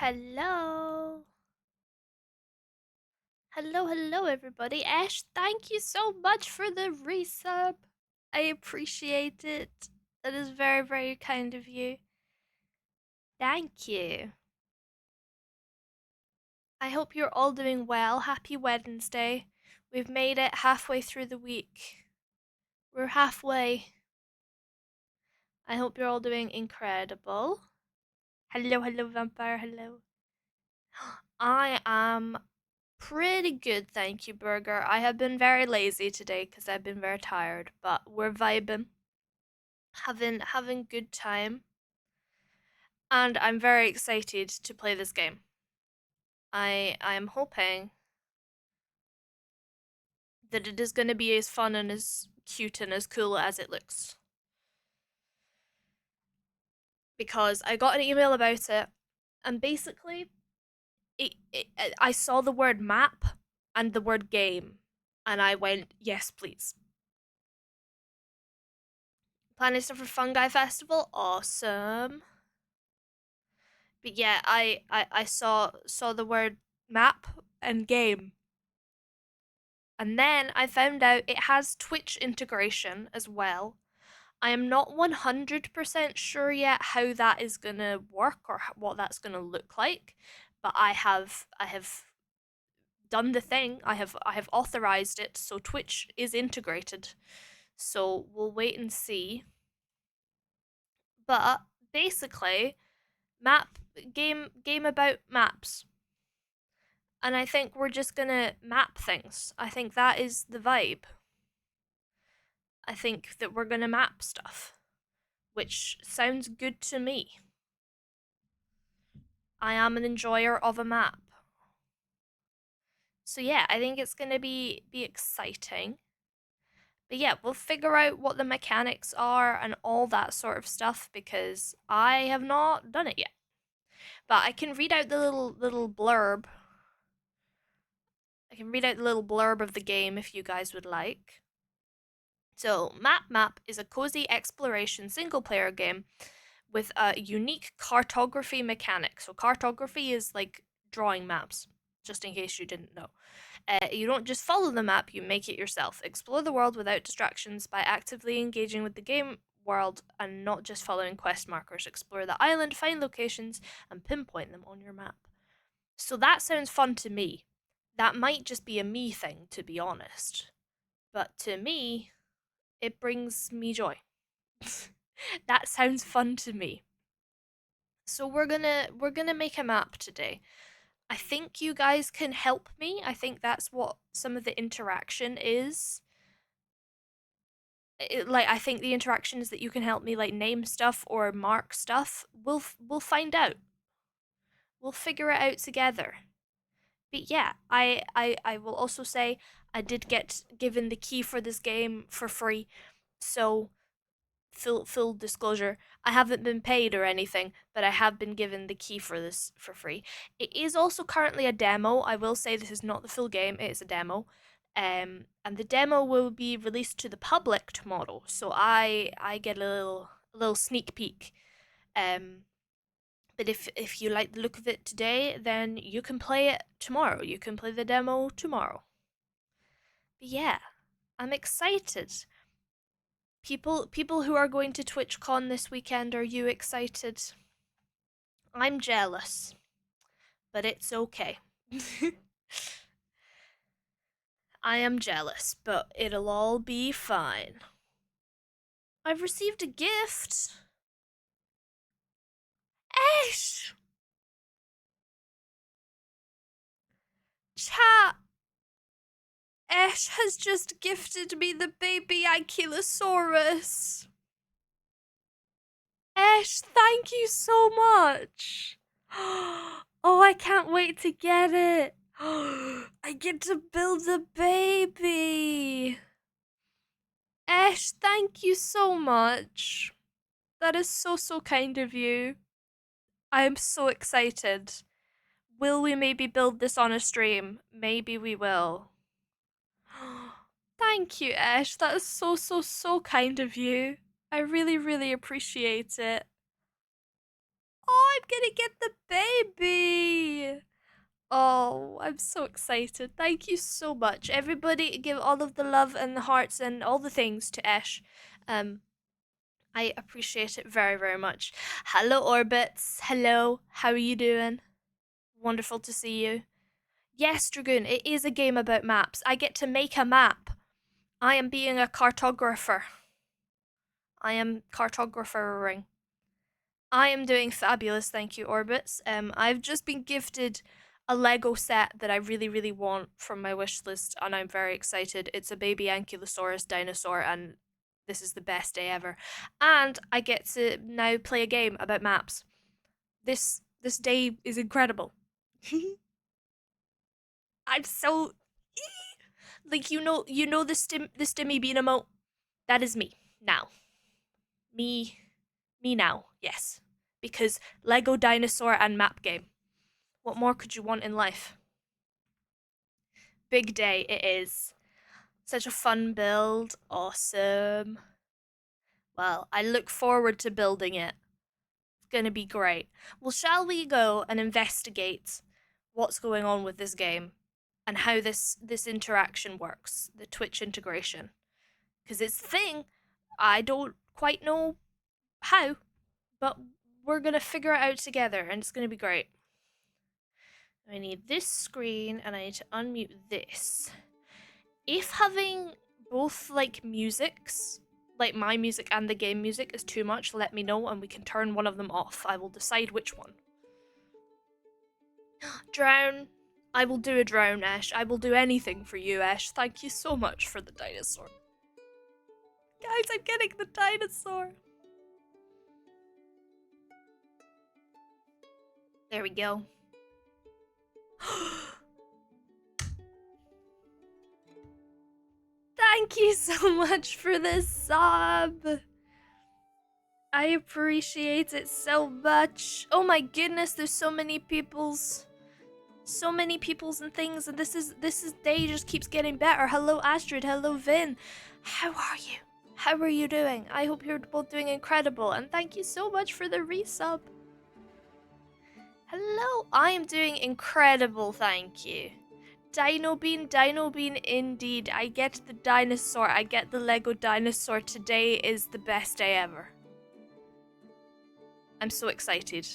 Hello. Hello, everybody. Ash, thank you so much for the resub. I appreciate it. That is very, very kind of you. Thank you. I hope you're all doing well. Happy Wednesday. We've made it halfway through the week. We're halfway. I hope you're all doing incredible. Hello, vampire. Hello. I am pretty good, thank you, Burger. I have been very lazy today because I've been very tired, but we're vibing, having good time, and I'm very excited to play this game. I am hoping that it is going to be as fun and as cute and as cool as it looks. Because I got an email about it, and basically, I saw the word map and the word game, and I went, yes, please. Planning stuff for Fungi Festival? Awesome. But yeah, I saw the word map and game. And then I found out it has Twitch integration as well. I am not 100% sure yet how that is going to work or what that's going to look like, but I have done the thing. I have authorized it, so Twitch is integrated. So we'll wait and see. But basically, map game about maps. And I think we're just gonna map things. I think that is the vibe. I think that we're gonna map stuff, which sounds good to me. I am an enjoyer of a map. So yeah, I think it's gonna be exciting. But yeah, we'll figure out what the mechanics are and all that sort of stuff because I have not done it yet. But I can read out the little blurb. I can read out the little blurb of the game if you guys would like. So, Map is a cozy exploration single player game with a unique cartography mechanic. So, cartography is like drawing maps, just in case you didn't know. You don't just follow the map, you make it yourself. Explore the world without distractions by actively engaging with the game world and not just following quest markers. Explore the island, find locations, and pinpoint them on your map. So, that sounds fun to me. That might just be a me thing, to be honest. But to me, it brings me joy. That sounds fun to me. So we're gonna make a map today. I think you guys can help me. I think that's what some of the interaction is. I think the interaction is that you can help me like name stuff or mark stuff. We'll find out. We'll figure it out together. But yeah, I will also say I did get given the key for this game for free. So full disclosure, I haven't been paid or anything, but I have been given the key for this for free. It is also currently a demo. I will say this is not the full game, it is a demo. And the demo will be released to the public tomorrow. So I get a little sneak peek. But if you like the look of it today, then you can play it tomorrow. You can play the demo tomorrow. But yeah, I'm excited. People who are going to TwitchCon this weekend, are you excited? I'm jealous, but it's okay. I am jealous, but it'll all be fine. I've received a gift. Ash! Chat! Ash has just gifted me the baby Ankylosaurus. Ash, thank you so much. Oh, I can't wait to get it. I get to build a baby. Ash, thank you so much. That is so kind of you. I am so excited. Will we maybe build this on a stream? Maybe we will. Thank you, Ash. That is so kind of you. I really appreciate it. Oh, I'm gonna get the baby. Oh, I'm so excited. Thank you so much. Everybody give all of the love and the hearts and all the things to Ash. I appreciate it very, very much. Hello, Orbits. Hello. How are you doing? Wonderful to see you. Yes, Dragoon, it is a game about maps. I get to make a map. I am being a cartographer. I am cartographering. I am doing fabulous, thank you, Orbits. I've just been gifted a Lego set that I really, really want from my wish list, and I'm very excited. It's a baby Ankylosaurus dinosaur, and this is the best day ever. And I get to now play a game about maps. This day is incredible. I'm so like you know the Stimmy Bean emote. That is me now. Me now. Yes, because Lego dinosaur and map game. What more could you want in life? Big day it is. Such a fun build. Awesome. Well, I look forward to building it. It's gonna be great. Well, shall we go and investigate what's going on with this game and how this interaction works, the Twitch integration? Because it's the thing. I don't quite know how, but we're gonna figure it out together, and it's gonna be great. I need this screen, and I need to unmute this. If having both like musics, like my music and the game music, is too much, let me know and we can turn one of them off. I will decide which one. Drown. I will do a drown, Ash. I will do anything for you, Ash. Thank you so much for the dinosaur. Guys, I'm getting the dinosaur. There we go. Thank you so much for this sub. I appreciate it so much. Oh my goodness, there's so many peoples and things, and this day just keeps getting better. Hello Astrid, hello Vin. How are you? How are you doing? I hope you're both doing incredible, and thank you so much for the resub. Hello, I am doing incredible, thank you. Dino Bean indeed. I get the dinosaur, I get the Lego dinosaur. Today is the best day ever. I'm so excited.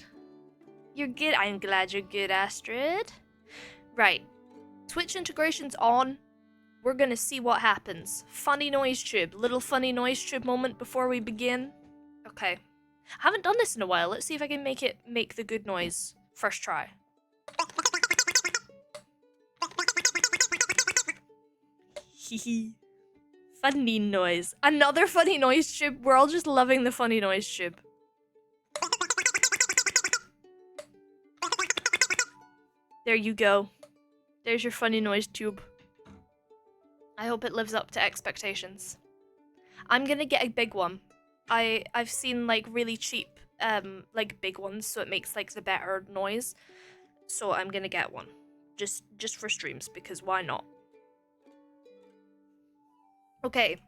You're good. I'm glad you're good, Astrid. Right. Twitch integration's on. We're gonna see what happens. Funny noise tube. Little funny noise tube moment before we begin. Okay. I haven't done this in a while. Let's see if I can make the good noise. First try. Hehe. Funny noise. Another funny noise tube. We're all just loving the funny noise tube. There you go. There's your funny noise tube. I hope it lives up to expectations. I'm gonna get a big one. I've seen like really cheap like big ones, so it makes like the better noise. So I'm gonna get one. Just for streams, because why not? Okay.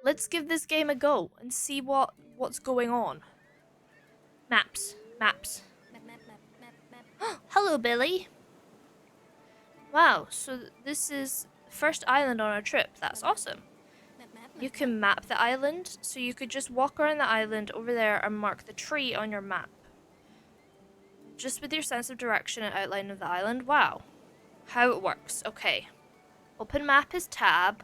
Let's give this game a go and see what's going on. Maps. Hello, Billy. Wow, so this is the first island on our trip. That's awesome. You can map the island, so you could just walk around the island over there and mark the tree on your map. Just with your sense of direction and outline of the island. Wow. How it works. Okay. Open map is tab.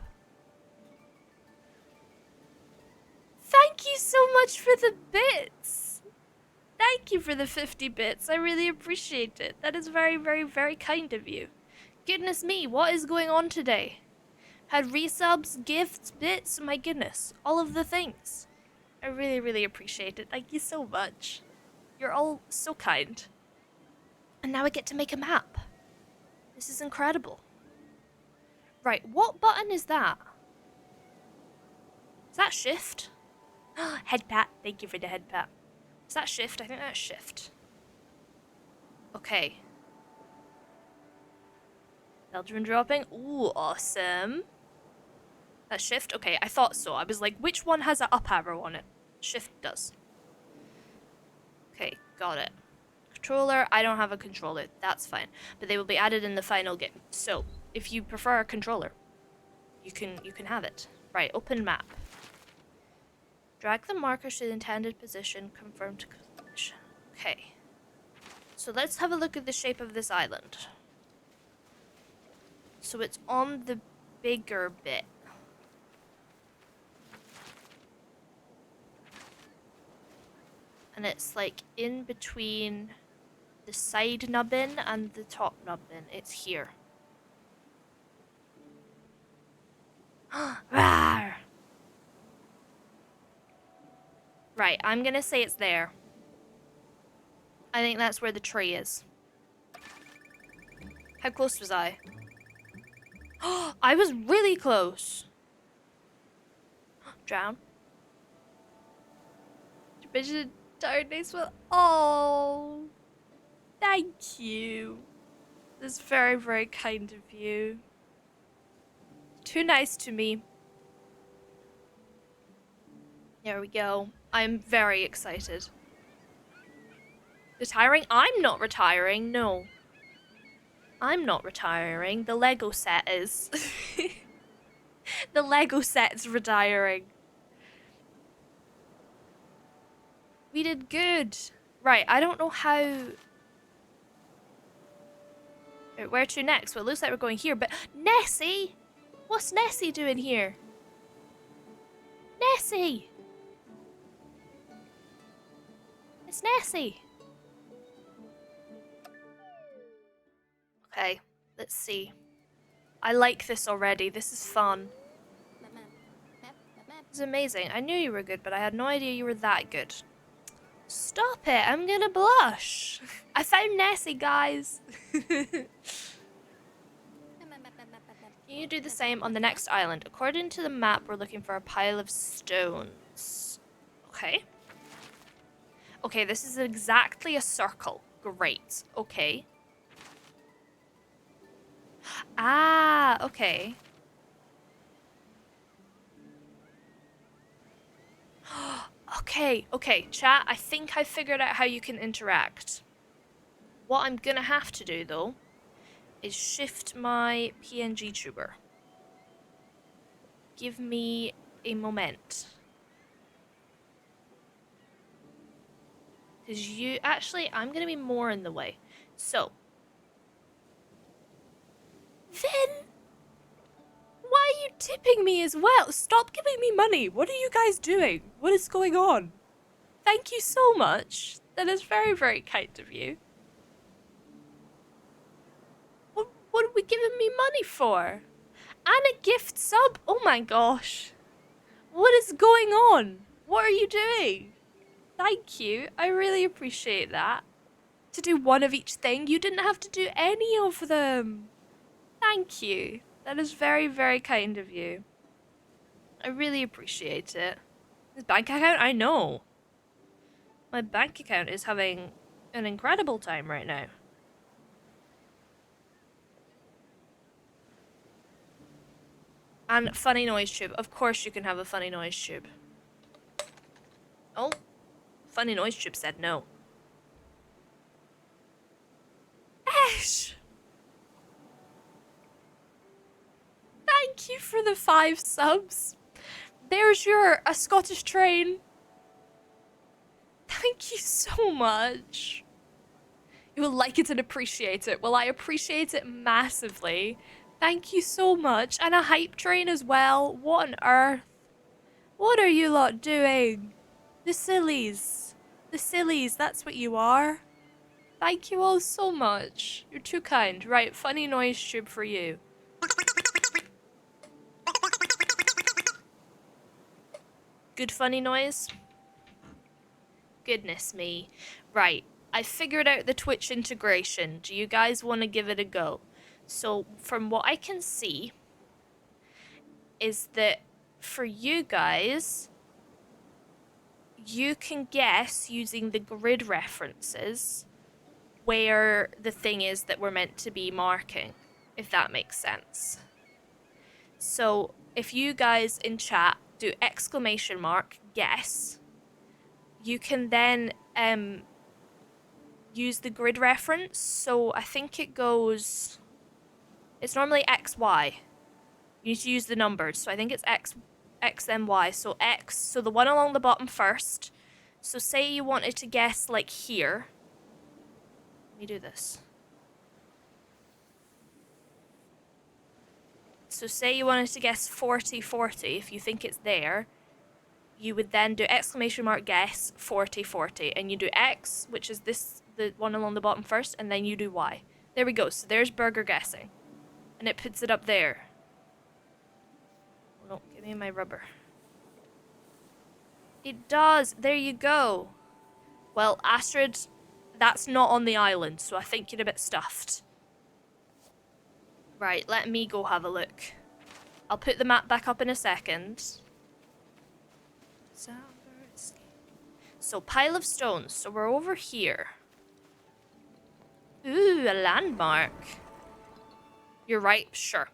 Thank you so much for the bits. Thank you for the 50 bits. I really appreciate it. That is very, very, very kind of you. Goodness me, what is going on today? Had resubs, gifts, bits, my goodness. All of the things. I really, really appreciate it. Thank you so much. You're all so kind. And now I get to make a map. This is incredible. Right, what button is that? Is that shift? Head pat. Thank you for the head pat. Is that shift? I think that's shift. Okay. Belgian dropping. Ooh, awesome. That's shift? Okay, I thought so. I was like, which one has an up arrow on it? Shift does. Okay, Okay, got it. Controller, I don't have a controller. That's fine. But they will be added in the final game. So, if you prefer a controller, you can have it. Right, open map. Drag the marker to the intended position, confirm to position. Okay. So let's have a look at the shape of this island. So it's on the bigger bit. And it's like in between the side nubbin and the top nubbin. It's here. Rawr! Right, I'm gonna say it's there. I think that's where the tree is. How close was I? I was really close. Drown. Vision tiredness will. Oh, thank you. That's very, very kind of you. Too nice to me. There we go. I'm very excited. Retiring? I'm not retiring, no. I'm not retiring. The Lego set is. The Lego set's retiring. We did good. Right, I don't know how... Right, where to next? Well, it looks like we're going here, but... Nessie! What's Nessie doing here? Nessie! It's Nessie! Okay, let's see. I like this already. This is fun. This is amazing. I knew you were good, but I had no idea you were that good. Stop it! I'm gonna blush! I found Nessie, guys! Can you do the same on the next island? According to the map, we're looking for a pile of stones. Okay. Okay, this is exactly a circle. Great. Okay. Ah, okay. Okay, chat, I think I figured out how you can interact. What I'm gonna have to do, though, is shift my PNG tuber. Give me a moment. Because you... Actually, I'm gonna be more in the way. So. Then... Why are you tipping me as well? Stop giving me money. What are you guys doing? What is going on? Thank you so much. That is very, very kind of you. What are we giving me money for? And a gift sub? Oh my gosh. What is going on? What are you doing? Thank you. I really appreciate that. To do one of each thing, you didn't have to do any of them. Thank you. That is very, very kind of you. I really appreciate it. This bank account? I know. My bank account is having an incredible time right now. And funny noise tube. Of course you can have a funny noise tube. Oh. Funny noise tube said no. Ash! Thank you for the 5 subs. There's your A Scottish Train. Thank you so much. You will like it and appreciate it. Well, I appreciate it massively. Thank you so much. And a hype train as well. What on earth? What are you lot doing? The sillies. The sillies, that's what you are. Thank you all so much. You're too kind. Right, funny noise tube for you. Good funny noise? Goodness me. Right, I figured out the Twitch integration. Do you guys want to give it a go? So, from what I can see, is that for you guys, you can guess using the grid references where the thing is that we're meant to be marking, if that makes sense. So, if you guys in chat do exclamation mark guess, you can then use the grid reference. So I think it goes... It's normally X, Y. You need to use the numbers. So I think it's X, then Y. So X, so the one along the bottom first. So say you wanted to guess like here. Let me do this. So say you wanted to guess 40, 40. If you think it's there, you would then do exclamation mark guess 40, 40. And you do X, which is this, the one along the bottom first, and then you do Y. There we go. So there's burger guessing. And it puts it up there. Oh no, give me my rubber. It does. There you go. Well, Astrid, that's not on the island, so I think you're a bit stuffed. Right, let me go have a look. I'll put the map back up in a second. So, pile of stones. So we're over here. Ooh, a landmark. You're right, sure.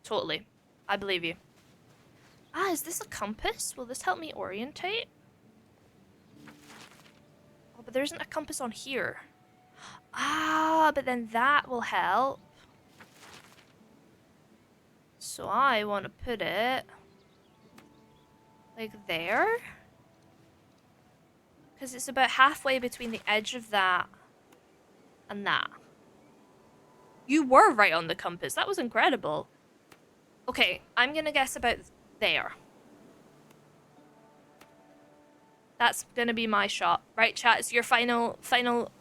Totally. I believe you. Ah, is this a compass? Will this help me orientate? Oh, but there isn't a compass on here. Ah, but then that will help. So I want to put it like there. Because it's about halfway between the edge of that and that. You were right on the compass. That was incredible. Okay, I'm going to guess about there. That's going to be my shot. Right, chat? It's your final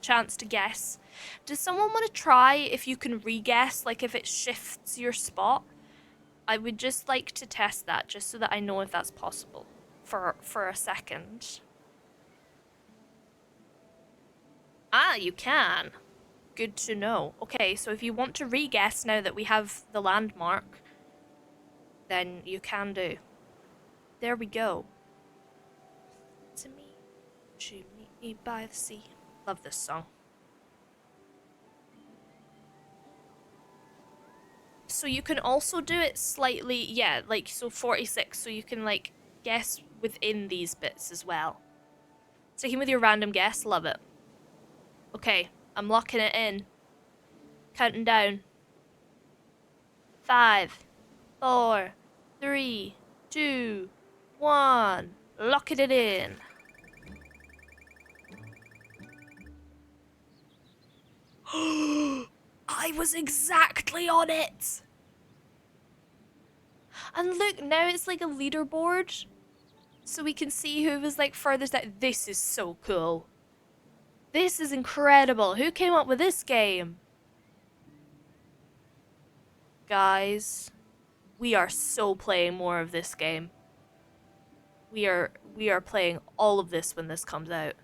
chance to guess. Does someone want to try if you can re-guess? Like if it shifts your spot? I would just like to test that just so that I know if that's possible for a second. Ah, you can. Good to know. Okay, so if you want to re-guess now that we have the landmark, then you can do. There we go. To me, to meet me by the sea. Love this song. So you can also do it slightly, yeah, like, so 46, so you can, like, guess within these bits as well. Sticking with your random guess, love it. Okay, I'm locking it in. Counting down. 5, 4, 3, 2, 1. Locking it in. I was exactly on it! And look, now it's like a leaderboard. So we can see who was like furthest out. This is so cool. This is incredible. Who came up with this game? Guys, we are so playing more of this game. We are playing all of this when this comes out.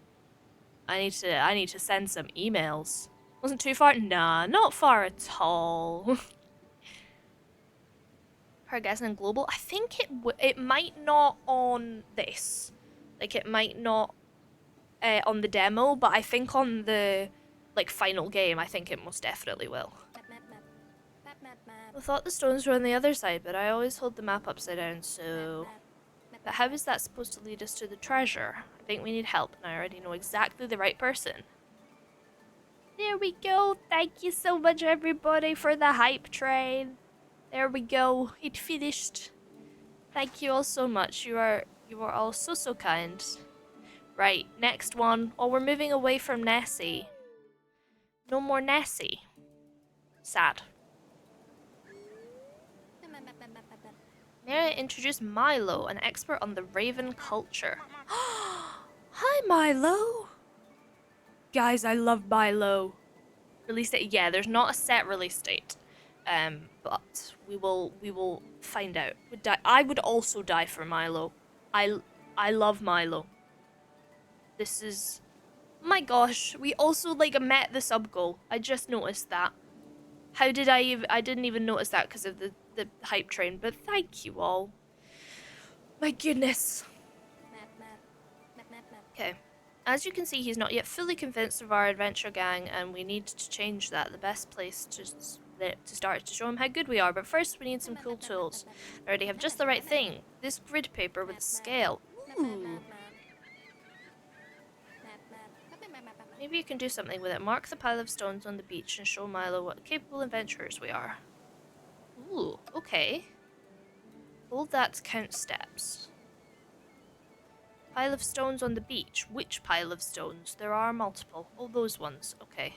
I need to send some emails. Wasn't too far? Nah, not far at all. Per guessing in global, I think it might not on this. Like it might not on the demo, but I think on the like final game, I think it most definitely will. I thought the stones were on the other side, but I always hold the map upside down, so... But how is that supposed to lead us to the treasure? I think we need help, and I already know exactly the right person. There we go. Thank you so much, everybody, for the hype train. There we go. It finished. Thank you all so much. You are all so kind. Right, next one. Oh, we're moving away from Nessie. No more Nessie. Sad. May I introduce Milo, an expert on the Raven culture. Hi, Milo. Guys, I love Milo. Release date? Yeah, there's not a set release date. But we will find out. I would also die for Milo. I love Milo. This is... My gosh, we also like met the sub goal. I just noticed that. How did I didn't even notice that because of the hype train, but thank you all. My goodness. Okay. As you can see, he's not yet fully convinced of our adventure gang, and we need to change that. The best place to start is to show him how good we are, but first we need some cool tools. I already have just the right thing. This grid paper with a scale. Ooh. Maybe you can do something with it. Mark the pile of stones on the beach and show Milo what capable adventurers we are. Ooh, okay. Hold that to count steps. Pile of stones on the beach. Which pile of stones? There are multiple. Oh, those ones. Okay.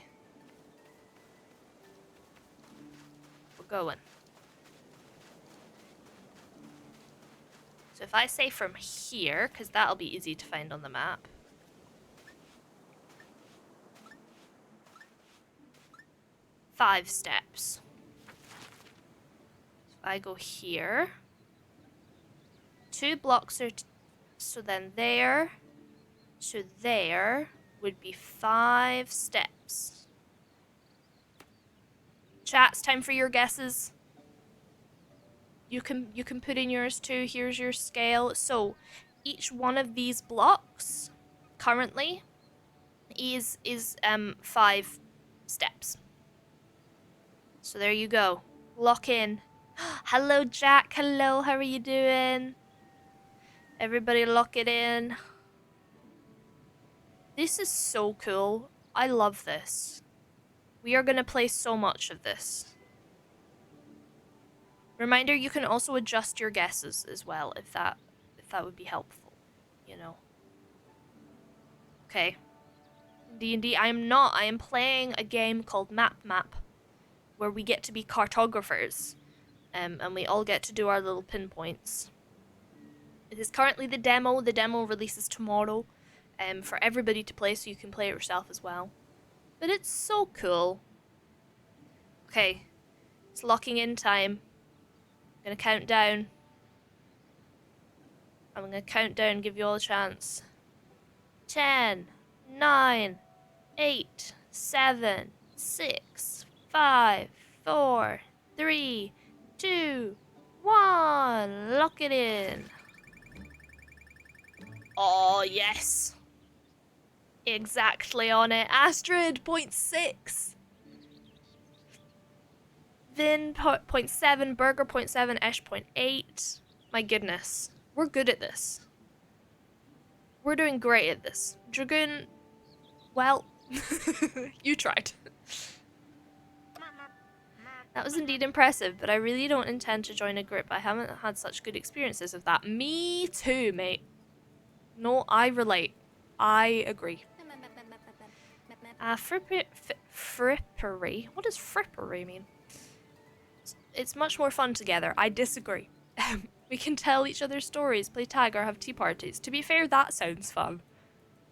We're going. So if I say from here, because that'll be easy to find on the map. Five steps. If I go here. 2 blocks are... So then there to there would be 5 steps. Chat, it's time for your guesses. You can put in yours too. Here's your scale. So each one of these blocks currently is 5 steps. So there you go. Lock in. Hello Jack. Hello, how are you doing? Everybody lock it in. This is so cool. I love this. We are going to play so much of this. Reminder, you can also adjust your guesses as well if that would be helpful, you know. Okay. D&D, I am playing a game called Map, where we get to be cartographers. And we all get to do our little pinpoints. It is currently the demo. The demo releases tomorrow for everybody to play, so you can play it yourself as well. But it's so cool. Okay. It's locking in time. I'm gonna count down. I'm gonna count down, give you all a chance. 10, 9, 8, 7, 6, 5, 4, 3, 2, 1. Lock it in. Oh, yes. Exactly on it. Astrid, 0.6. Vin, 0.7. Burger, 0.7. Esh, 0.8. My goodness. We're good at this. We're doing great at this. Dragoon, well, you tried. That was indeed impressive, but I really don't intend to join a group. I haven't had such good experiences of that. Me too, mate. No, I relate. I agree. Frippery? What does frippery mean? It's much more fun together. I disagree. We can tell each other stories, play tag, or have tea parties. To be fair, that sounds fun.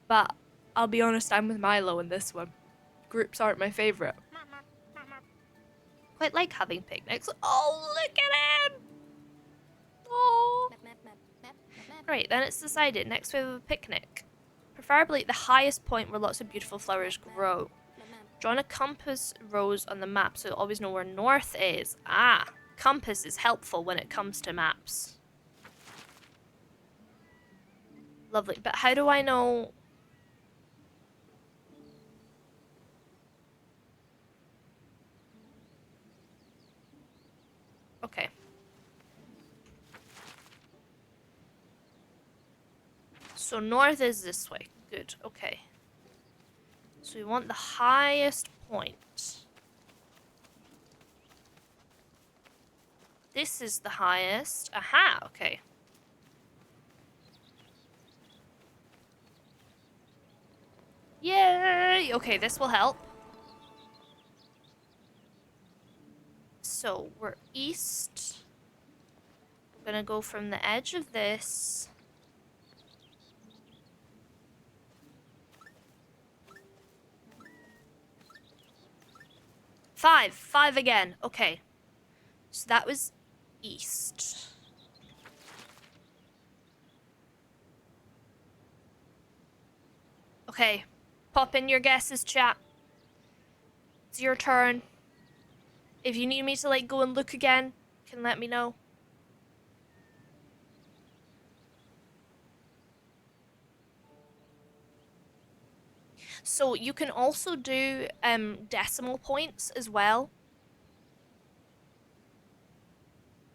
But I'll be honest, I'm with Milo in this one. Groups aren't my favourite. Quite like having picnics. Oh, look at him! Oh. Great, then it's decided. Next we have a picnic. Preferably at the highest point where lots of beautiful flowers grow. Draw a compass rose on the map so you'll always know where north is. Ah, compass is helpful when it comes to maps. Lovely, but how do I know... Okay. So north is this way. Good, okay. So we want the highest point. This is the highest. Aha, okay. Yay! Okay, this will help. So we're east. We're gonna go from the edge of this. Five again. Okay. So that was east. Okay. Pop in your guesses, chat. It's your turn. If you need me to, like, go and look again, you can let me know. So you can also do decimal points as well.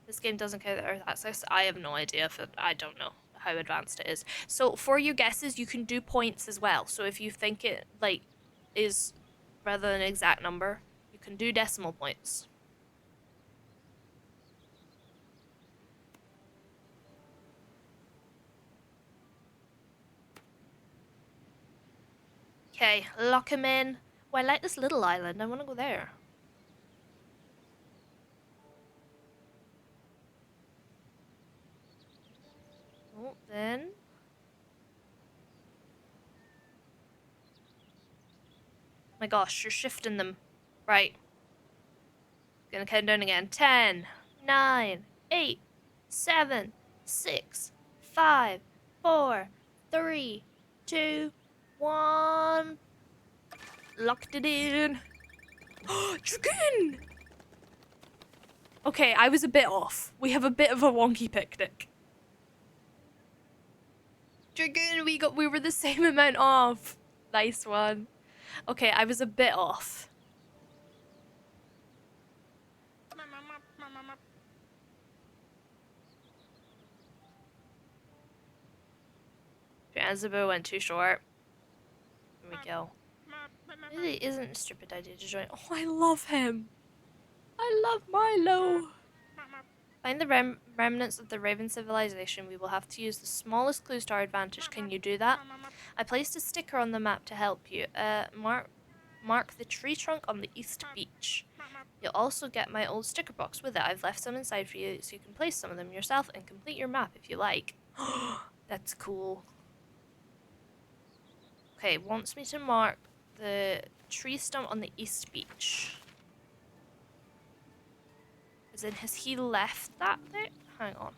This game doesn't count Earth access. I have no idea if I don't know how advanced it is. So for your guesses, you can do points as well. So if you think it, like, is rather than an exact number. You can do decimal points. Okay, lock him in. Oh, I like this little island. I want to go there. Oh, then. My gosh, you're shifting them. Right. Gonna count down again. 10, 9, 8, 7, 6, 5, 4, 3, 2, 1. Locked it in. Dragoon! Okay, I was a bit off. We have a bit of a wonky picnic. Dragoon, we were the same amount off. Nice one. Okay, I was a bit off. Janzibo went too short. Here we go. It really isn't a stupid idea to join. Oh, I love him. I love Milo. Find the remnants of the Raven civilization. We will have to use the smallest clues to our advantage. Can you do that? I placed a sticker on the map to help you. Mark the tree trunk on the east beach. You'll also get my old sticker box with it. I've left some inside for you so you can place some of them yourself and complete your map if you like. That's cool. Okay, wants me to mark the tree stump on the east beach. As in, has he left that there? Hang on.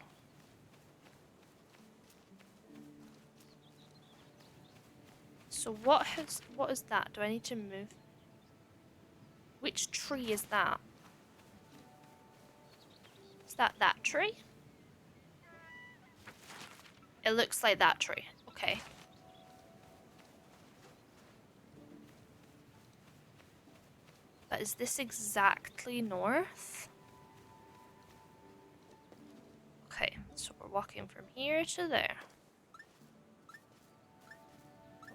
So what is that? Do I need to move? Which tree is that? Is that tree? It looks like that tree. Okay. But is this exactly north? Okay, so we're walking from here to there.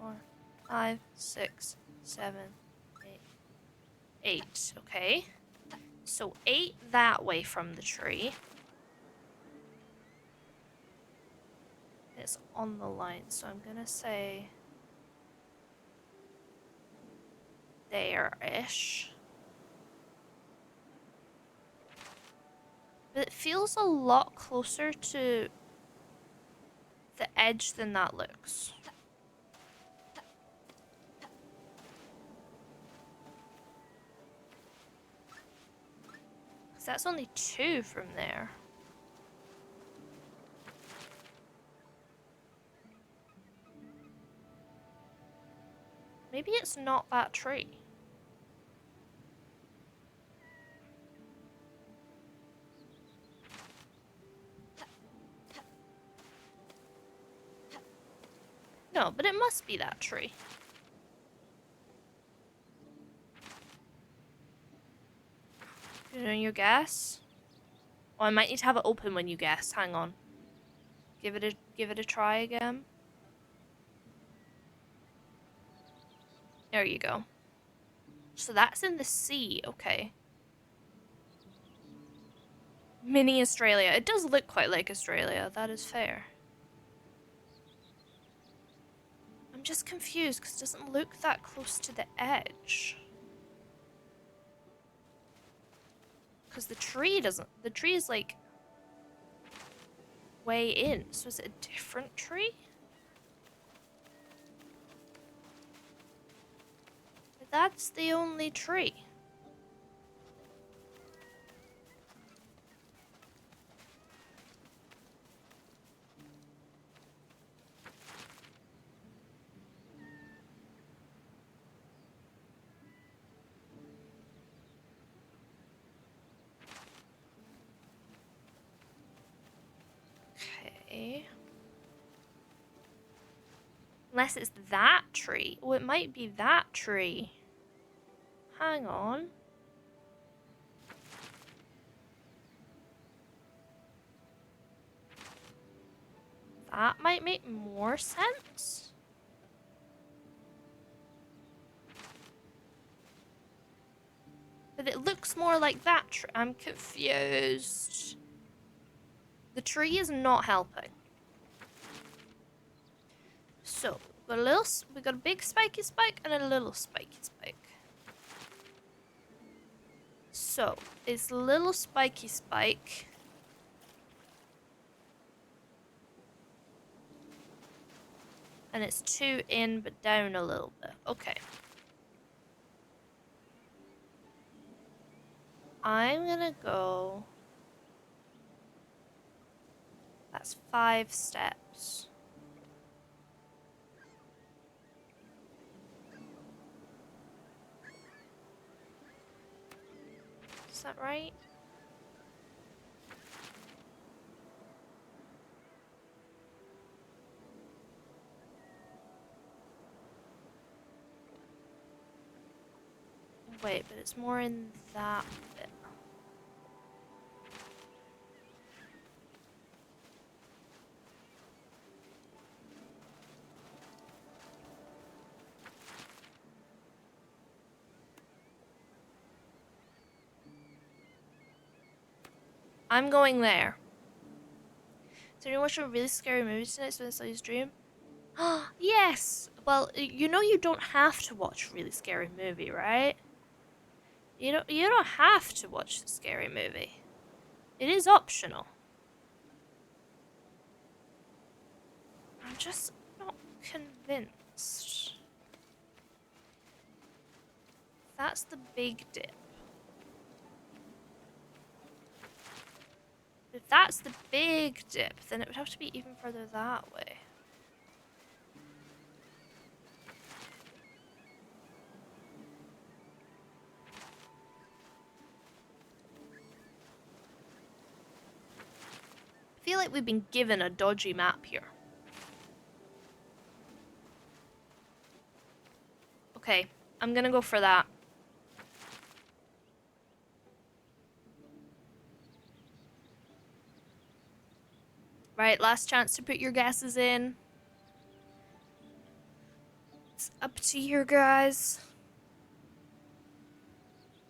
4, 5, 6, 7, 8. 8, okay. So 8 that way from the tree. It's on the line, so I'm gonna say there-ish. But it feels a lot closer to the edge than that looks. Because that's only 2 from there. Maybe it's not that tree. No, but it must be that tree. You know your guess? Oh, I might need to have it open when you guess. Hang on. Give it a try again. There you go. So that's in the sea, okay. Mini Australia. It does look quite like Australia, that is fair. I'm just confused because it doesn't look that close to the edge. Because the tree is like way in. So is it a different tree? That's the only tree. Okay. Unless it's that tree. Oh, it might be that tree. Hang on. That might make more sense. But it looks more like that tree. I'm confused. The tree is not helping. So, we got a big spiky spike and a little spiky spike. So, it's little spiky spike. And it's 2 in but down a little bit. Okay. I'm gonna go... That's 5 steps. Is that right? Wait, but it's more in that bit. I'm going there. So you watch a really scary movie tonight, so it's like his dream? Yes! Well, you know you don't have to watch a really scary movie, right? You don't have to watch the scary movie. It is optional. I'm just not convinced. That's the big dip. If that's the big dip, then it would have to be even further that way. I feel like we've been given a dodgy map here. Okay, I'm gonna go for that. Right, last chance to put your guesses in. It's up to you guys.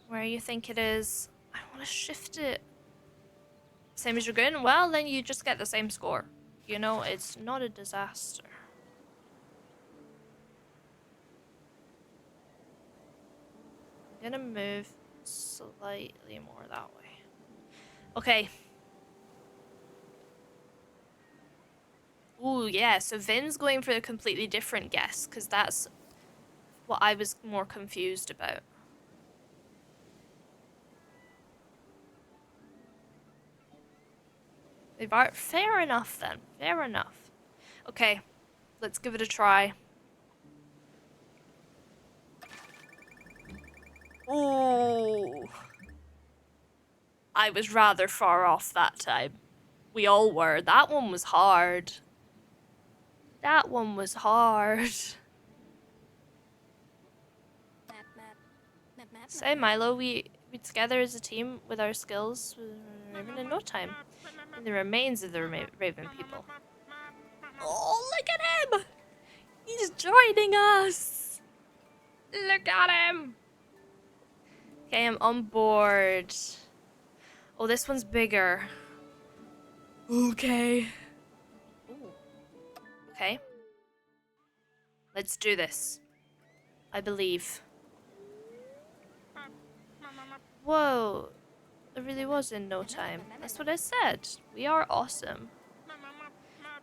Where you think it is. I want to shift it. Same as you're going? Well, then you just get the same score. You know, it's not a disaster. I'm gonna move slightly more that way. Okay. Ooh, yeah, so Vin's going for a completely different guess, because that's what I was more confused about. Fair enough, then. Fair enough. Okay, let's give it a try. Ooh. I was rather far off that time. We all were. That one was hard. That one was hard. Say, Milo, we together as a team with our skills, we're even in no time. In the remains of the Raven people. Oh, look at him! He's joining us! Look at him! Okay, I'm on board. Oh, this one's bigger. Okay. Ooh. Okay. Let's do this. I believe. Whoa. It really was in no time. That's what I said. We are awesome.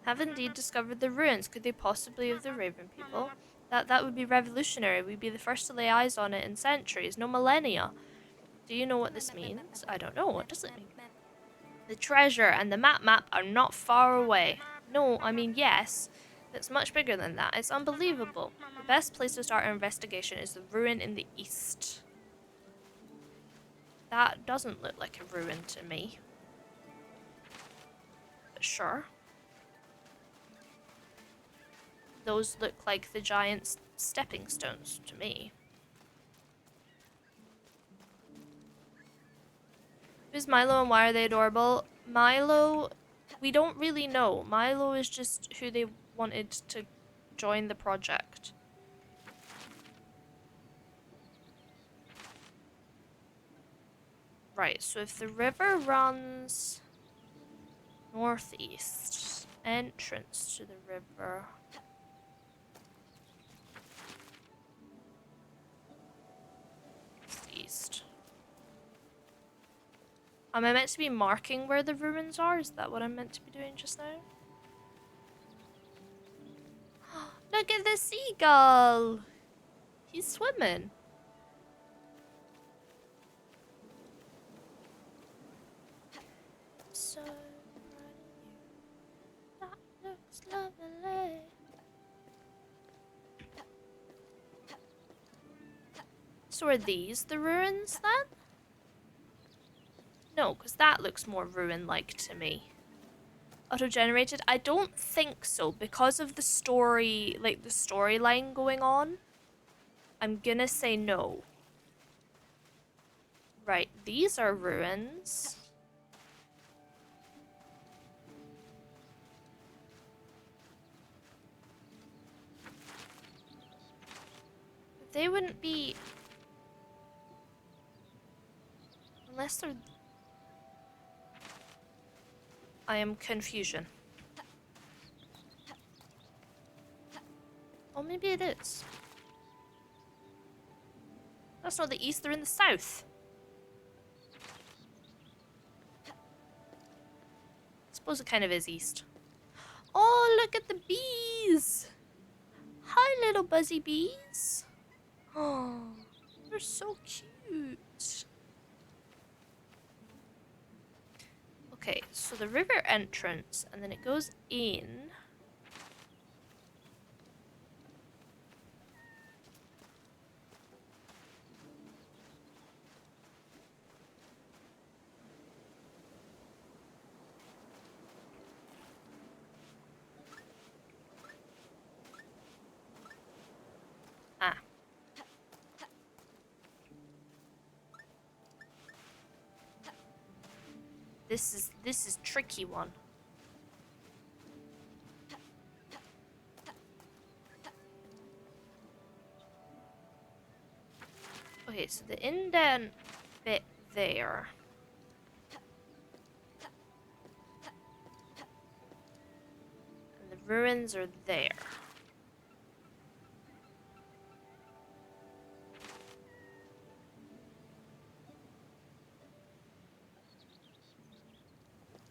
Have indeed discovered the ruins. Could they possibly have the Raven people? That would be revolutionary. We'd be the first to lay eyes on it in centuries, no millennia. Do you know what this means? I don't know. What does it mean? The treasure and the map are not far away. No, I mean, yes. It's much bigger than that. It's unbelievable. The best place to start our investigation is the ruin in the east. That doesn't look like a ruin to me. But sure. Those look like the giant stepping stones to me. Who's Milo and why are they adorable? Milo, we don't really know. Milo is just who they wanted to join the project. Right, so if the river runs northeast, entrance to the river. East. Am I meant to be marking where the ruins are? Is that what I'm meant to be doing just now? Look at the seagull! He's swimming. So that looks lovely. So are these the ruins then? No, because that looks more ruin-like to me. Auto-generated? I don't think so, because of the story, like the storyline going on. I'm gonna say no. Right, these are ruins. They wouldn't be... Unless they're... I am confusion. Oh, maybe it is. That's not the east, they're in the south. I suppose it kind of is east. Oh, look at the bees! Hi, little buzzy bees. Oh, they're so cute. Okay, so the river entrance, and then it goes in. Ah. This is tricky one. Okay, so the indent bit there. And the ruins are there.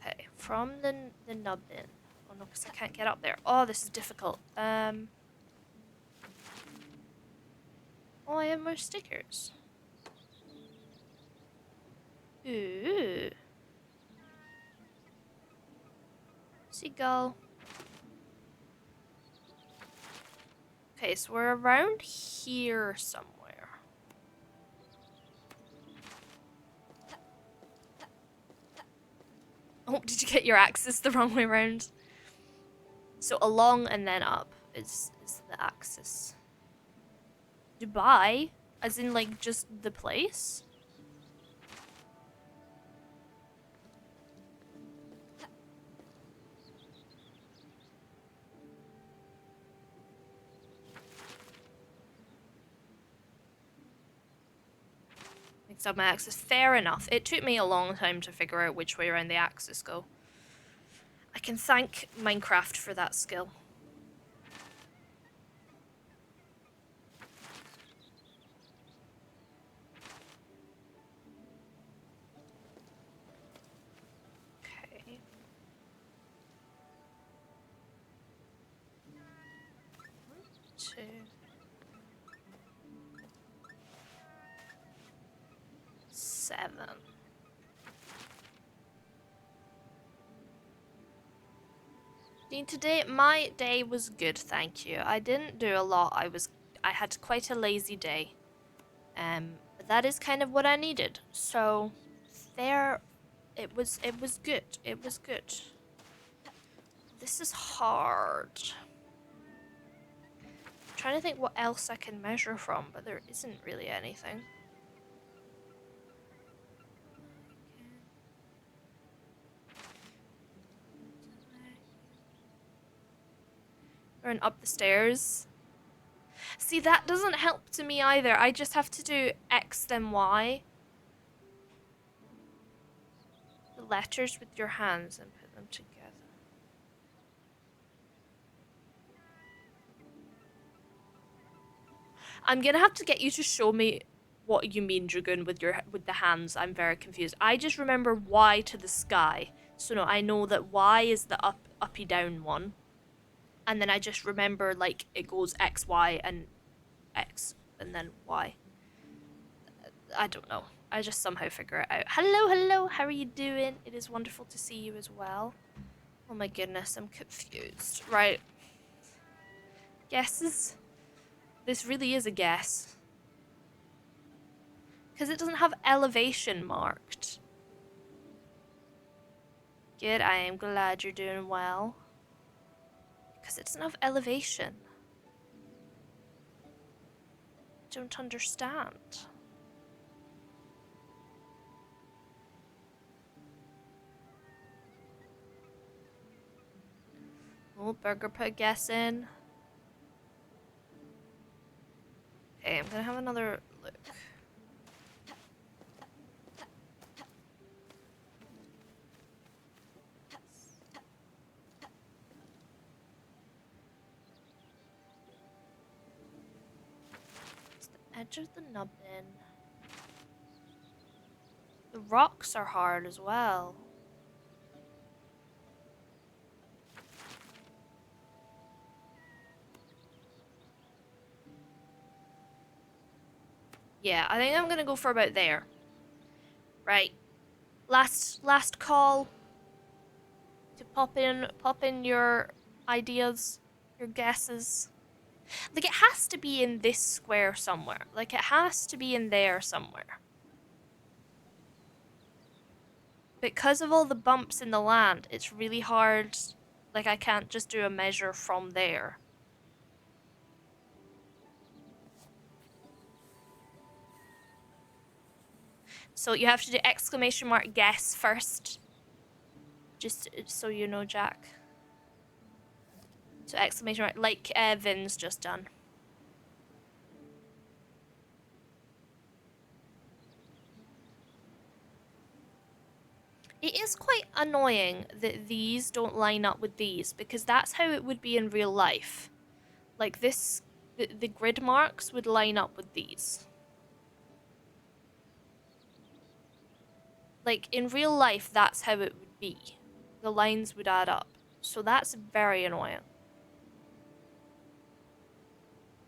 Okay, from the nubbin. Oh no, because I can't get up there. Oh, this is difficult. Oh, I have more stickers. Ooh. Seagull. Okay, so we're around here somewhere. Oh, did you get your axis the wrong way around? So along and then up is the axis. Dubai? As in, like, just the place? Mixed up my axis. Fair enough. It took me a long time to figure out which way around the axis go. I can thank Minecraft for that skill. Okay. 2. Seven. Today, my day was good, thank you. I didn't do a lot. I had quite a lazy day. But that is kind of what I needed. So there it was good. It was good. This is hard. I'm trying to think what else I can measure from, but there isn't really anything. Going up the stairs. See, that doesn't help to me either. I just have to do X then Y. the letters with your hands and put them together. I'm gonna have to get you to show me what you mean, Dragoon, with the hands. I'm very confused. I just remember Y to the sky. So no, I know that Y is the uppy down one. And then I just remember like it goes X, Y, and X, and then Y. I don't know. I just somehow figure it out. Hello, hello, how are you doing? It is wonderful to see you as well. Oh my goodness, I'm confused. Right. Guesses? This really is a guess. Because it doesn't have elevation marked. Good, I am glad you're doing well. Because it doesn't have elevation. Don't understand. Oh, burger put guess in. Okay, I'm gonna have another look. It's the edge of the nubbin. The rocks are hard as well. Yeah, I think I'm gonna go for about there. Right. Last call to pop in your ideas, your guesses. Like, it has to be in this square somewhere. Like, it has to be in there somewhere. Because of all the bumps in the land, it's really hard. Like, I can't just do a measure from there. So you have to do exclamation mark guess first. Just so you know, Jack. So exclamation mark, like Vin's just done. It is quite annoying that these don't line up with these, because that's how it would be in real life. Like this, the grid marks would line up with these. Like in real life, that's how it would be. The lines would add up. So that's very annoying.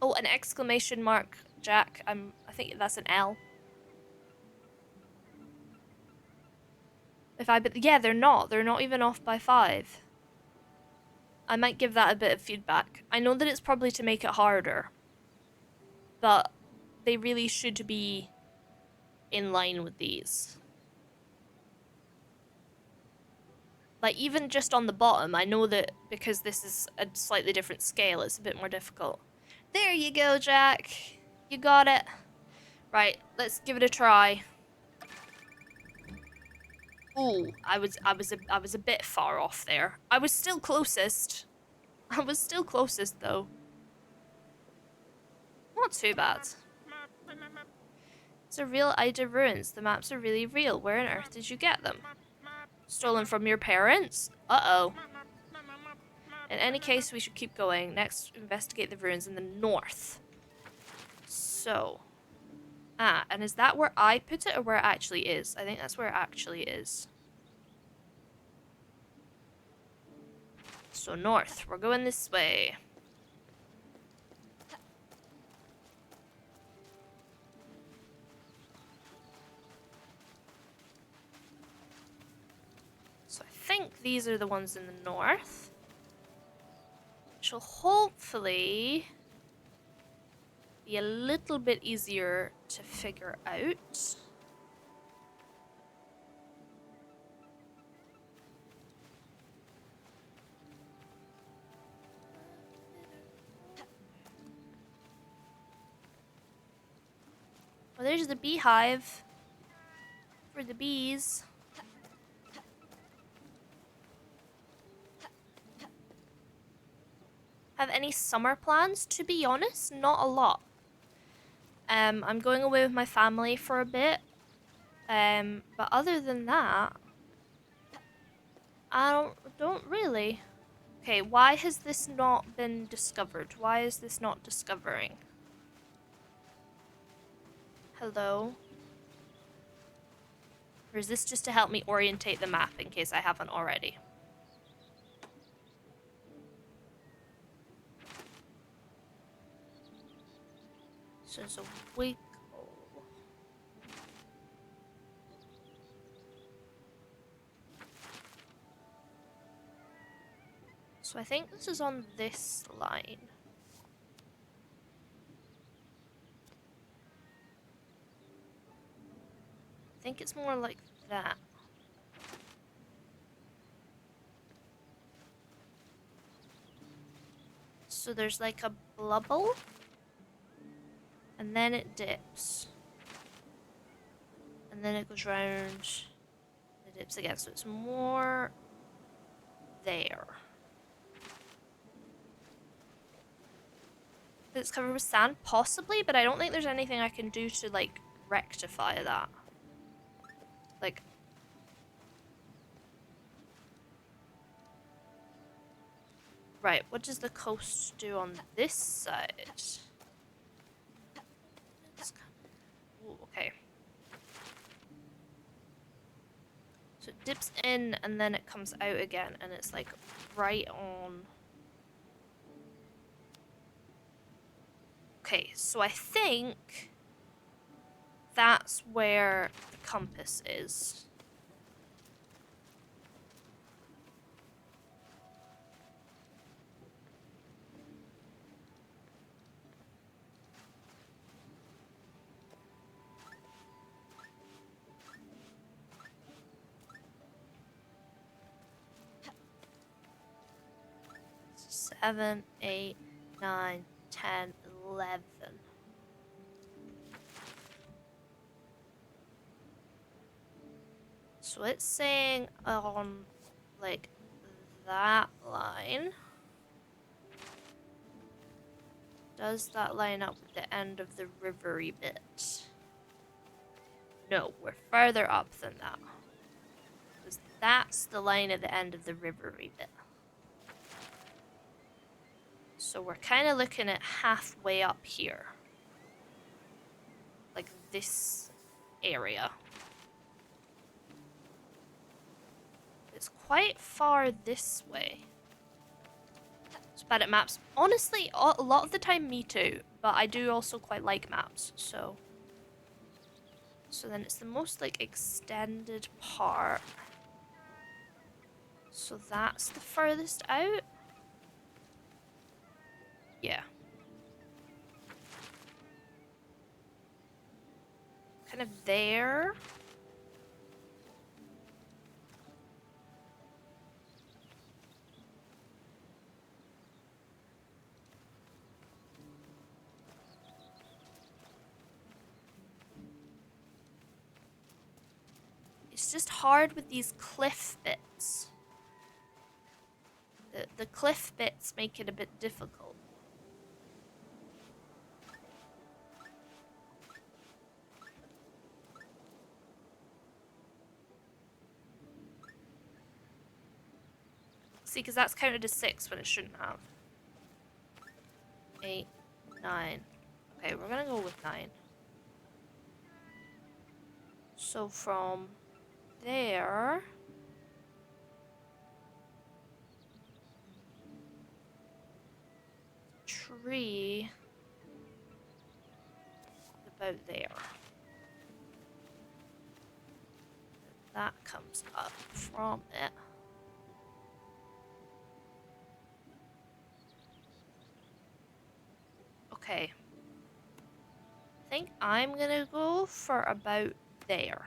Oh, an exclamation mark, Jack. I think that's an L. Yeah, they're not. They're not even off by 5. I might give that a bit of feedback. I know that it's probably to make it harder, but they really should be in line with these. Like, even just on the bottom, I know that because this is a slightly different scale, it's a bit more difficult. There you go, Jack. You got it. Right, let's give it a try. Ooh, I was a bit far off there. I was still closest. I was still closest though. Not too bad. It's a real Ida ruins. The maps are really real. Where on earth did you get them? Stolen from your parents? Uh-oh. In any case, we should keep going. Next, investigate the ruins in the north. So. Ah, and is that where I put it or where it actually is? I think that's where it actually is. So north. We're going this way. So I think these are the ones in the north. Which will hopefully be a little bit easier to figure out. Well, there's the beehive for the bees. Have any summer plans? To be honest, not a lot. I'm going away with my family for a bit. But other than that, don't really. Okay, why has this not been discovered? Why is this not discovering? Hello? Or is this just to help me orientate the map in case I haven't already? So there's a wiggle. So I think this is on this line. I think it's more like that. So there's like a bubble, and then it dips. And then it goes round, it dips again. So it's more there. It's covered with sand, possibly, but I don't think there's anything I can do to, like, rectify that. Like... Right, what does the coast do on this side? Ooh, okay. So it dips in, and then it comes out again, and it's, like, right on... Okay, so I think... that's where the compass is. Seven, 8, 9, 10, 11. So it's saying on, like, that line. Does that line up with the end of the rivery bit? No, we're further up than that. Because that's the line at the end of the rivery bit. So we're kind of looking at halfway up here. Like this area. It's quite far this way. It's bad at maps. Honestly, a lot of the time me too. But I do also quite like maps, so... So then it's the most, like, extended part. So that's the furthest out? Yeah. Kind of there. It's just hard with these cliff bits. The cliff bits make it a bit difficult. See, because that's counted as 6 when it shouldn't have. 8, 9. Okay, we're gonna go with 9. So from there... Tree... about there. That comes up from it. Okay. I think I'm gonna go for about there.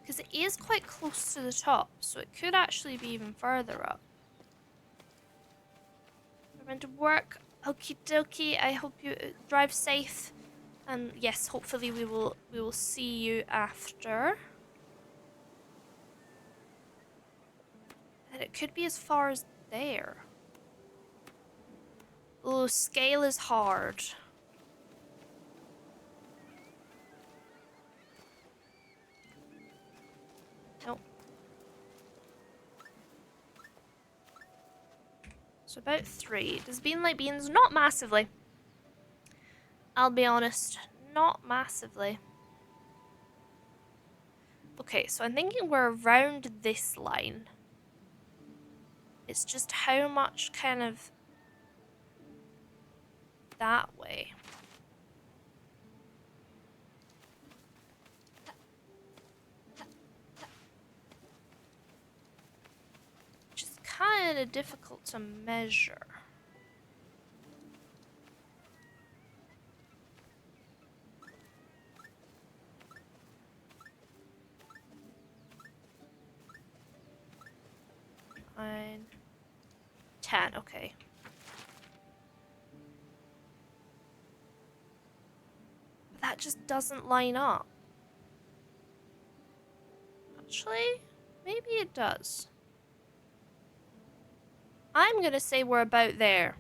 Because it is quite close to the top, so it could actually be even further up. We're going to work. Okie dokie. I hope you drive safe. And yes, hopefully we will see you after. And it could be as far as there. Oh, scale is hard. So about 3. Does Bean like beans? Not massively. I'll be honest, not massively. Okay, so I'm thinking we're around this line. It's just how much kind of that way. Which is kind of difficult to measure. Nine, 10, okay. That just doesn't line up. Actually, maybe it does. I'm gonna say we're about there.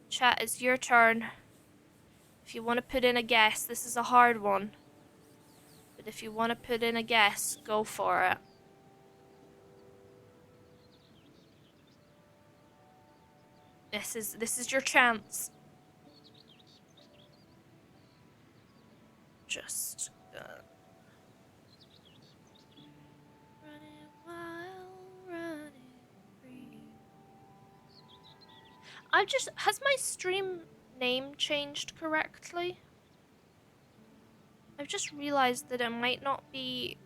Chat, it's your turn. If you want to put in a guess, this is a hard one. But if you want to put in a guess, go for it. This is your chance. Just running wild, running free. Has my stream name changed correctly? I've just realized that it might not be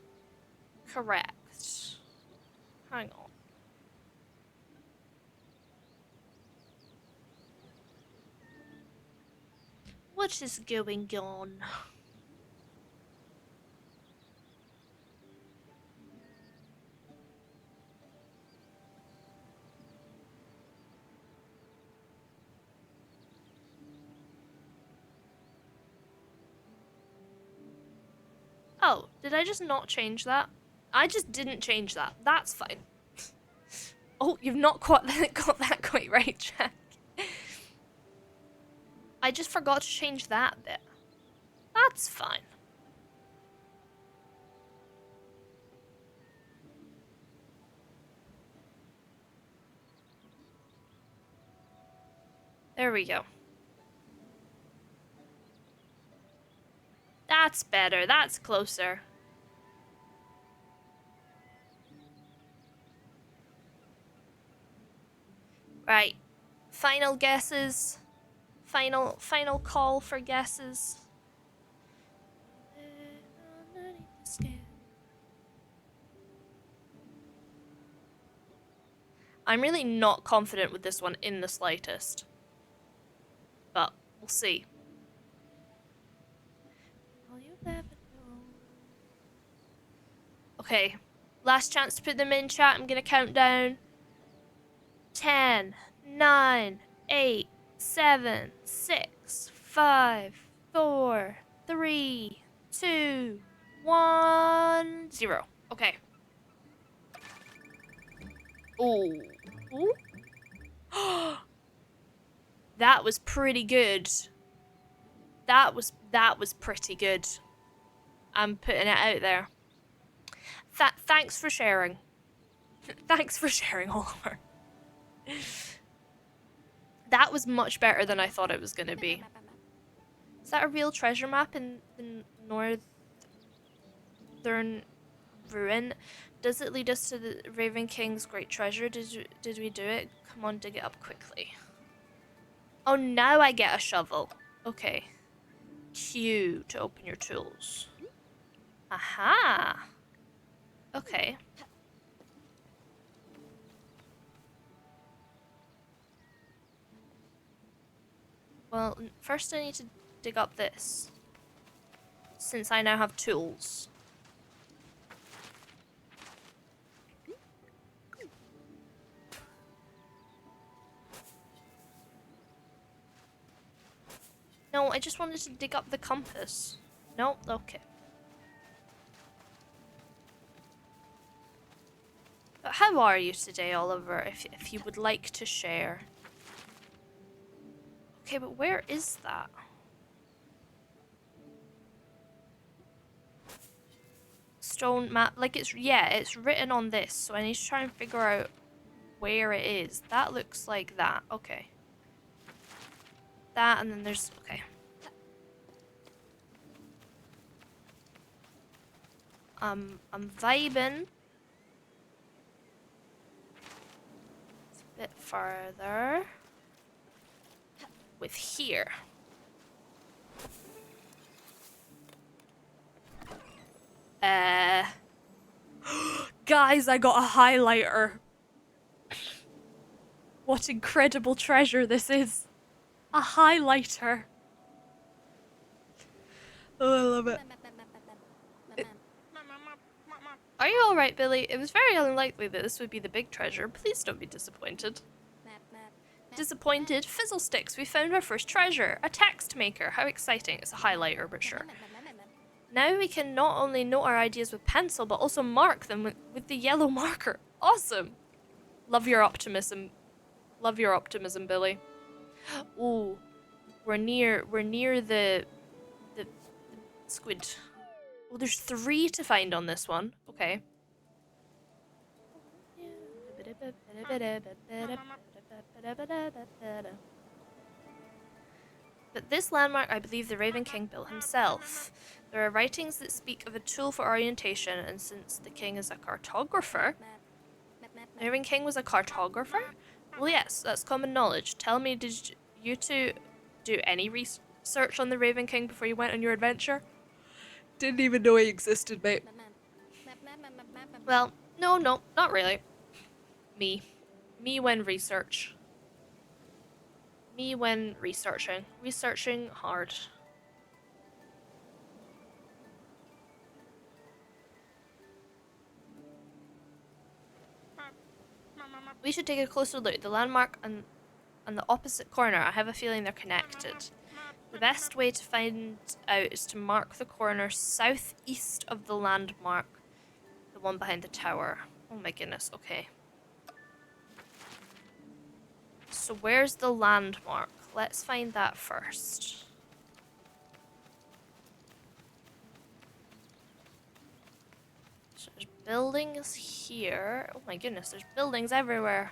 correct. Hang on. What is going on? Oh, did I just not change that? I just didn't change that. That's fine. Oh, you've not got that quite right, Jack. I just forgot to change that bit. That's fine. There we go. That's better. That's closer. Right. Final guesses. Final call for guesses. I'm really not confident with this one in the slightest. But we'll see. Okay. Last chance to put them in chat. I'm gonna count down. 10, 9, 8, 7, 6, 5, 4, 3, 2, 1, 0. Okay. Ooh. Ooh. That was pretty good. That was pretty good. I'm putting it out there. Thanks for sharing. Thanks for sharing, Oliver. That was much better than I thought it was gonna be. Is that a real treasure map in the Northern Ruin? Does it lead us to the Raven King's great treasure? Did we do it? Come on, dig it up quickly. Oh, now I get a shovel. Okay. Q to open your tools. Aha. Okay. Well, first I need to dig up this. Since I now have tools. No, I just wanted to dig up the compass. No? Okay. But how are you today, Oliver, if you would like to share? Okay, but where is that? Stone map, like it's written on this, so I need to try and figure out where it is. That looks like that. Okay. That, and then there's... Okay. I'm vibing. It's a bit farther. With here. Guys, I got a highlighter. What incredible treasure this is. A highlighter. Oh, I love it. Are you alright, Billy? It was very unlikely that this would be the big treasure. Please don't be disappointed. Disappointed? Fizzlesticks, we found our first treasure. A text maker. How exciting. It's a highlighter, but sure. Now we can not only note our ideas with pencil, but also mark them with the yellow marker. Awesome. Love your optimism. Love your optimism, Billy. Ooh. We're near the squid. Oh, there's 3 to find on this one. Okay. But this landmark, I believe the Raven King built himself. There are writings that speak of a tool for orientation, and since the king is a cartographer... The Raven King was a cartographer? Well, yes, that's common knowledge. Tell me, did you two do any research on the Raven King before you went on your adventure? Didn't even know he existed, mate. Well, no, not really. Me when research. Me when researching. Researching hard. We should take a closer look. The landmark on the opposite corner. I have a feeling they're connected. The best way to find out is to mark the corner southeast of the landmark. The one behind the tower. Oh my goodness, okay. So where's the landmark? Let's find that first. So there's buildings here. Oh my goodness, there's buildings everywhere.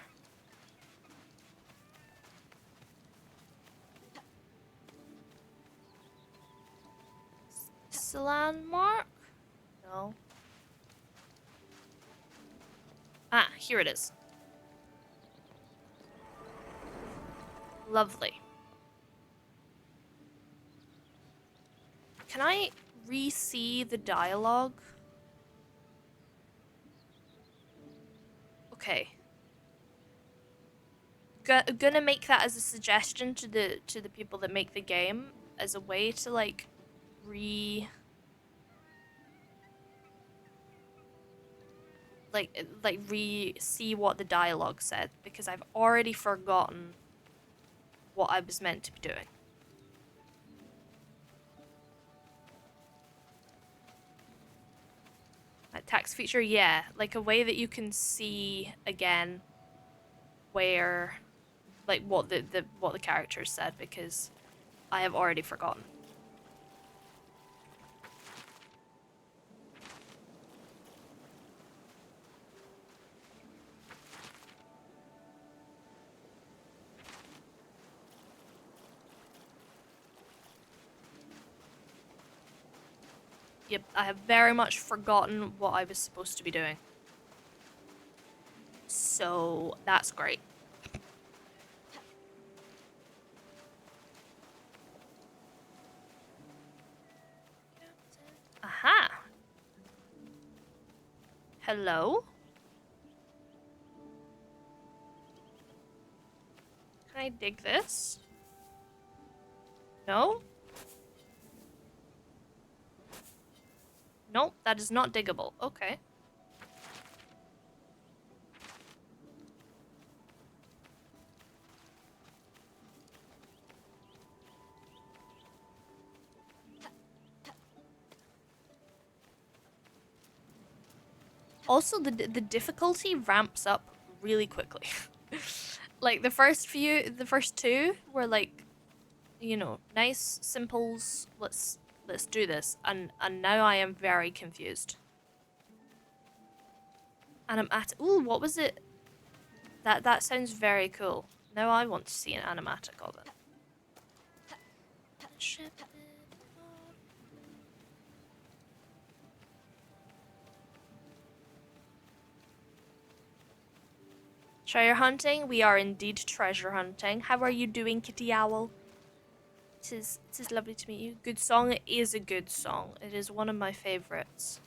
Is this the landmark? No. Ah, here it is. Lovely. Can I re-see the dialogue? Okay. Gonna make that as a suggestion to the people that make the game as a way to like re-see what the dialogue said, because I've already forgotten what I was meant to be doing. That text feature, yeah, like a way that you can see again where, like what the characters said, because I have already forgotten. Yep, I have very much forgotten what I was supposed to be doing. So, that's great. Aha! Hello? Can I dig this? No? Nope, that is not diggable. Okay. Also, the difficulty ramps up really quickly. Like the first 2 were like, you know, nice simples. Let's do this, and now I am very confused. And I'm at, ooh, what was it? That sounds very cool. Now I want to see an animatic of it. Treasure hunting? We are indeed treasure hunting. How are you doing, Kitty Owl? It is lovely to meet you. Good song? It is a good song. It is one of my favorites.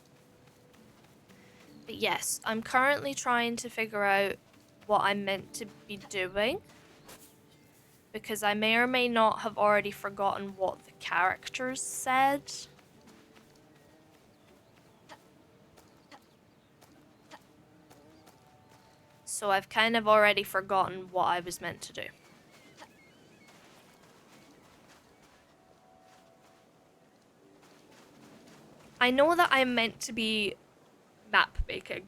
But yes, I'm currently trying to figure out what I'm meant to be doing. Because I may or may not have already forgotten what the characters said. So I've kind of already forgotten what I was meant to do. I know that I'm meant to be map making.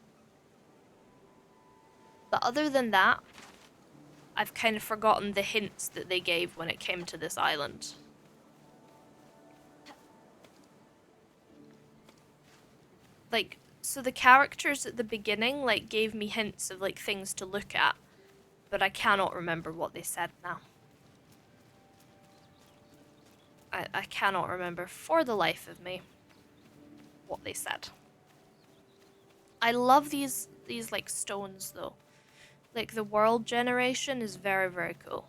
But other than that, I've kind of forgotten the hints that they gave when it came to this island. Like, so the characters at the beginning, like, gave me hints of, like, things to look at. But I cannot remember what they said now. I cannot remember for the life of me what they said. I love these like stones though. Like the world generation is very, very cool.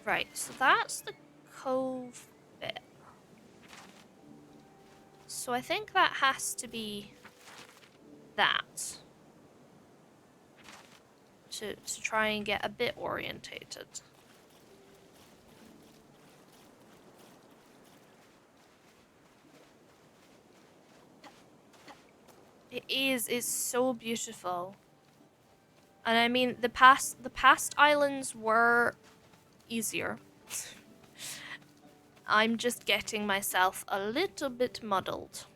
Right, so that's the cove bit. So I think that has to be that. To try and get a bit orientated. It's so beautiful. And I mean the past islands were easier. I'm just getting myself a little bit muddled.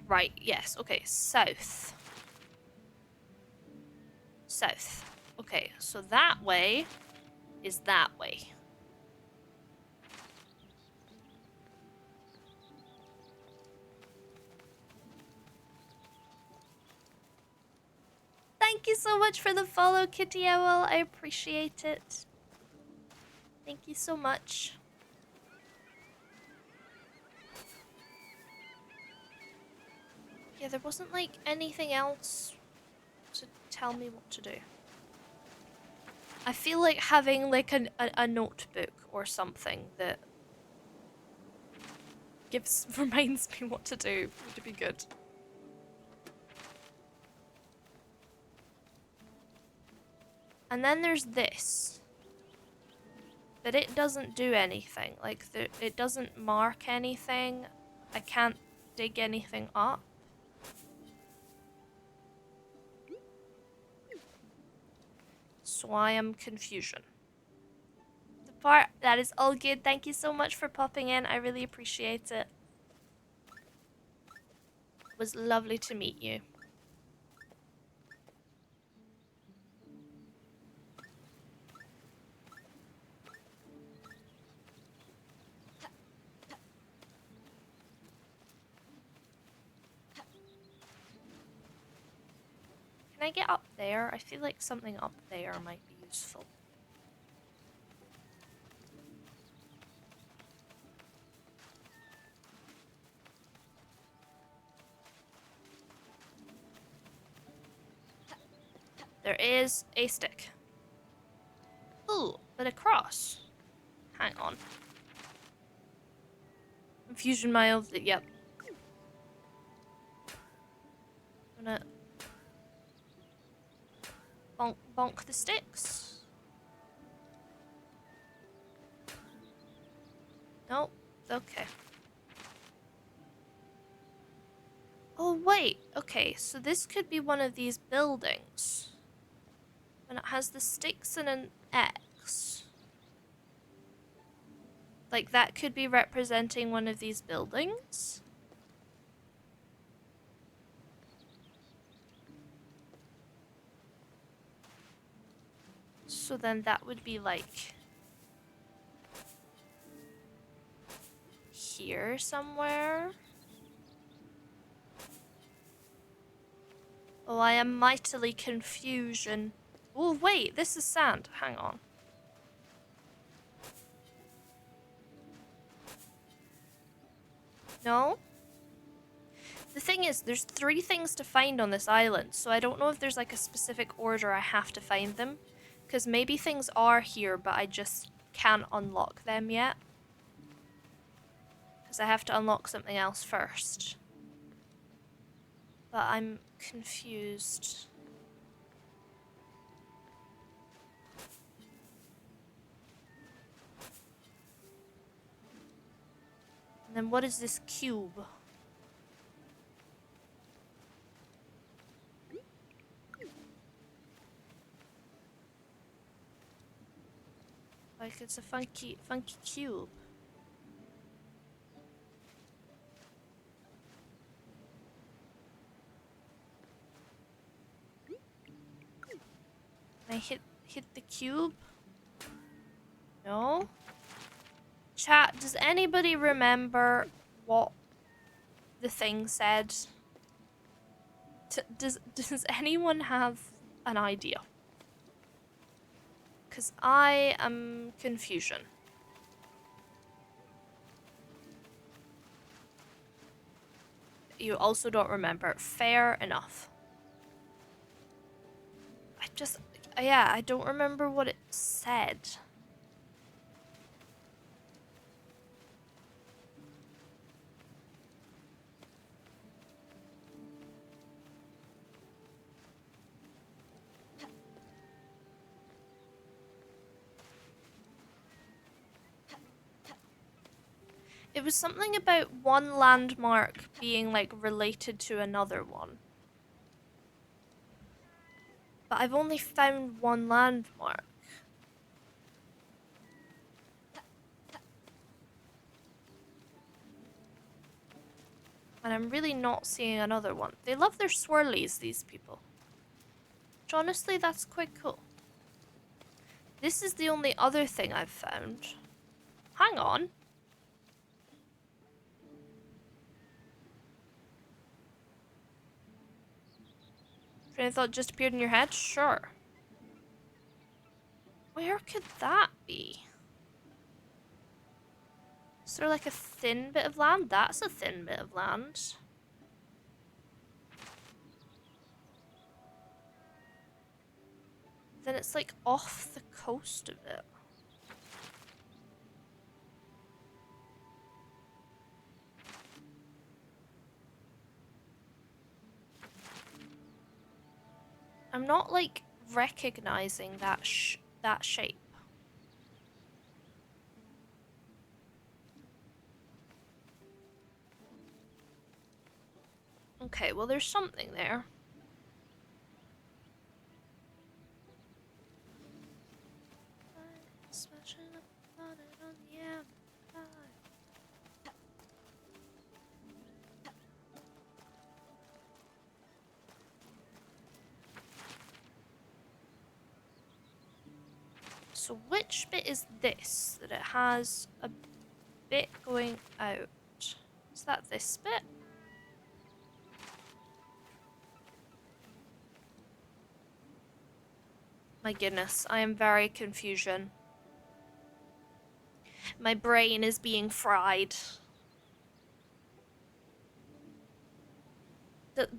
Right, yes, okay, south. South. Okay, so that way is that way. Thank you so much for the follow, Kitty Owl. I appreciate it. Thank you so much. Yeah, there wasn't like anything else to tell me what to do. I feel like having like a notebook or something that reminds me what to do would be good. And then there's this. But it doesn't do anything. Like, it doesn't mark anything. I can't dig anything up. So I am confusion. The part that is all good. Thank you so much for popping in. I really appreciate it. It was lovely to meet you. Can I get up there? I feel like something up there might be useful. There is a stick. Ooh, but a cross. Hang on. Confusion miles, yep. I'm gonna bonk the sticks. Nope. Okay. Oh, wait. Okay, so this could be one of these buildings. And it has the sticks and an X. Like, that could be representing one of these buildings. So then that would be like... here. here somewhere. Oh, I am mightily confusion. Oh, wait, this is sand. Hang on. No? The thing is, there's 3 things to find on this island, so I don't know if there's like a specific order I have to find them. Because maybe things are here, but I just can't unlock them yet. Because I have to unlock something else first. But I'm confused. And then what is this cube? Like it's a funky cube. Can I hit the cube? No? Chat, does anybody remember what the thing said? Does anyone have an idea? Because I am confusion. You also don't remember. Fair enough. Yeah, I don't remember what it said. It was something about one landmark being like related to another one. But I've only found one landmark. And I'm really not seeing another one. They love their swirlies, these people. Which honestly, that's quite cool. This is the only other thing I've found. Hang on. Train of thought just appeared in your head? Sure. Where could that be? Is there like a thin bit of land? That's a thin bit of land. Then it's like off the coast of it. I'm not like recognizing that shape. Okay, well there's something there. So which bit is this? That it has a bit going out. Is that this bit? My goodness, I am very confusion. My brain is being fried.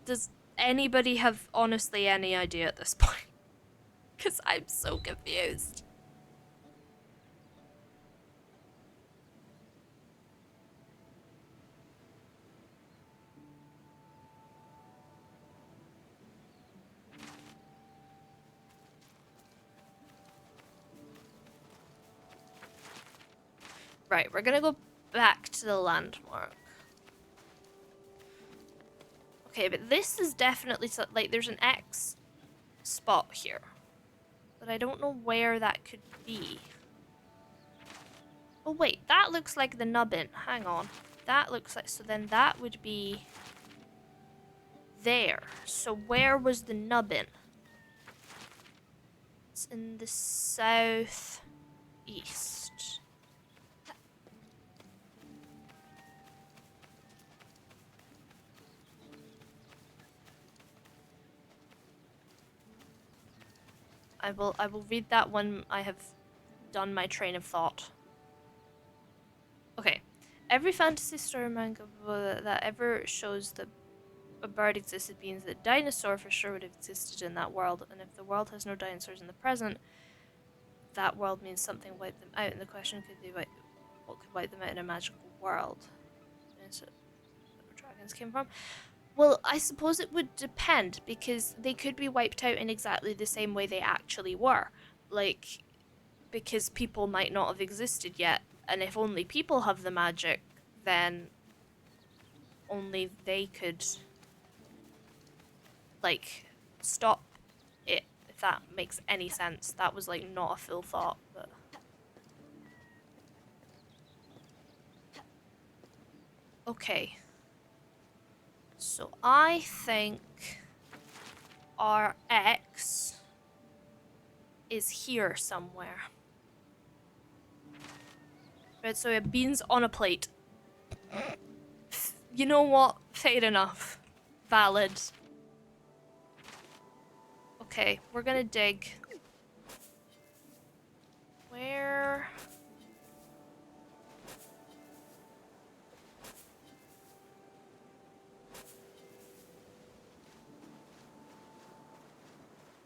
Does anybody have honestly any idea at this point? Because I'm so confused. Right, we're gonna go back to the landmark. Okay, but this is definitely like there's an X spot here. But I don't know where that could be. Oh wait, that looks like the nubbin. Hang on. That looks like, so then that would be there. So where was the nubbin? It's in the southeast. I will read that when I have done my train of thought. Okay. Every fantasy story manga that ever shows that a bird existed means that dinosaur for sure would have existed in that world, and if the world has no dinosaurs in the present, that world means something wiped them out, and the question could be what could wipe them out in a magical world? Is it where dragons came from? Well, I suppose it would depend, because they could be wiped out in exactly the same way they actually were. Like, because people might not have existed yet, and if only people have the magic, then only they could, like, stop it, if that makes any sense. That was, like, not a full thought, but... Okay. So I think our X is here somewhere. Right, so we have beans on a plate. You know what? Fair enough. Valid. Okay, we're gonna dig. Where...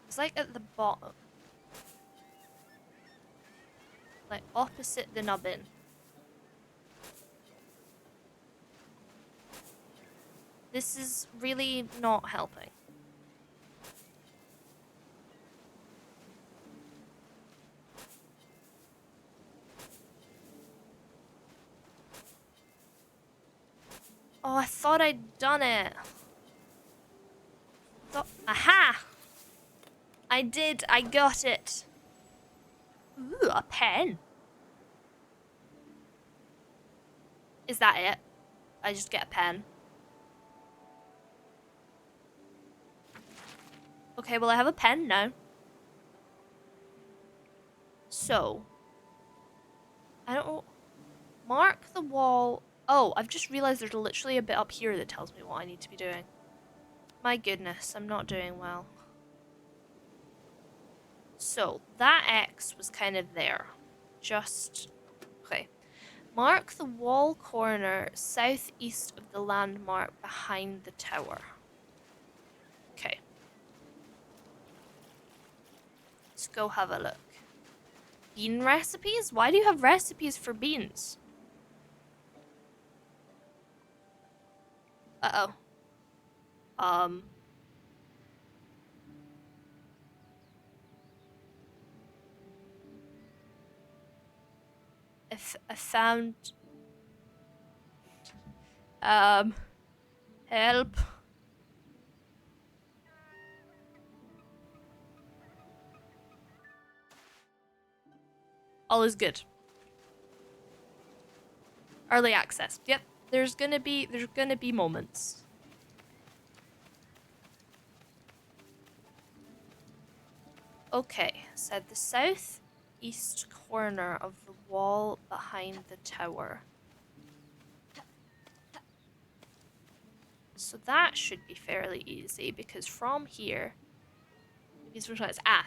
It's like at the bottom. Like opposite the nubbin. This is really not helping. Oh, I thought I'd done it. Aha! I did. I got it. Ooh, a pen. Is that it? I just get a pen. Okay, well I have a pen now. So, I don't know. Mark the wall. Oh, I've just realized there's literally a bit up here that tells me what I need to be doing. My goodness, I'm not doing well. So, that X was kind of there. Just... Okay. Mark the wall corner southeast of the landmark behind the tower. Okay. Let's go have a look. Bean recipes? Why do you have recipes for beans? Uh-oh. If I found... Help. All is good. Early access. Yep. There's gonna be moments. Okay, so the southeast corner of the wall behind the tower. So that should be fairly easy, because from here...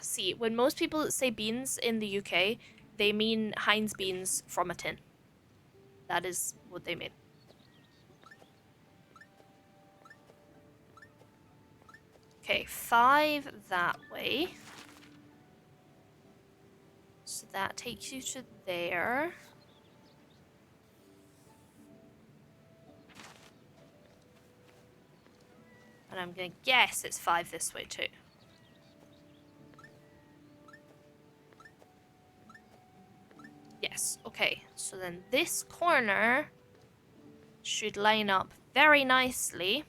see, when most people say beans in the UK, they mean Heinz beans from a tin. That is what they mean. Okay, 5 that way. So that takes you to there. And I'm gonna guess it's 5 this way too. Yes, okay. So then this corner should line up very nicely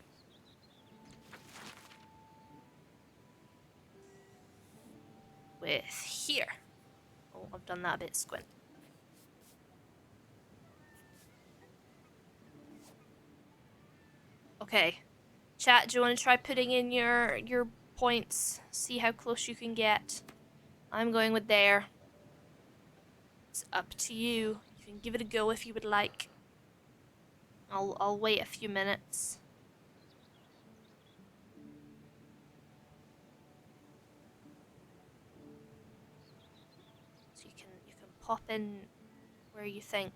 with here. Oh, I've done that a bit squint. Okay. Chat, do you want to try putting in your points? See how close you can get. I'm going with there. It's up to you. You can give it a go if you would like. I'll wait a few minutes. pop in where you think.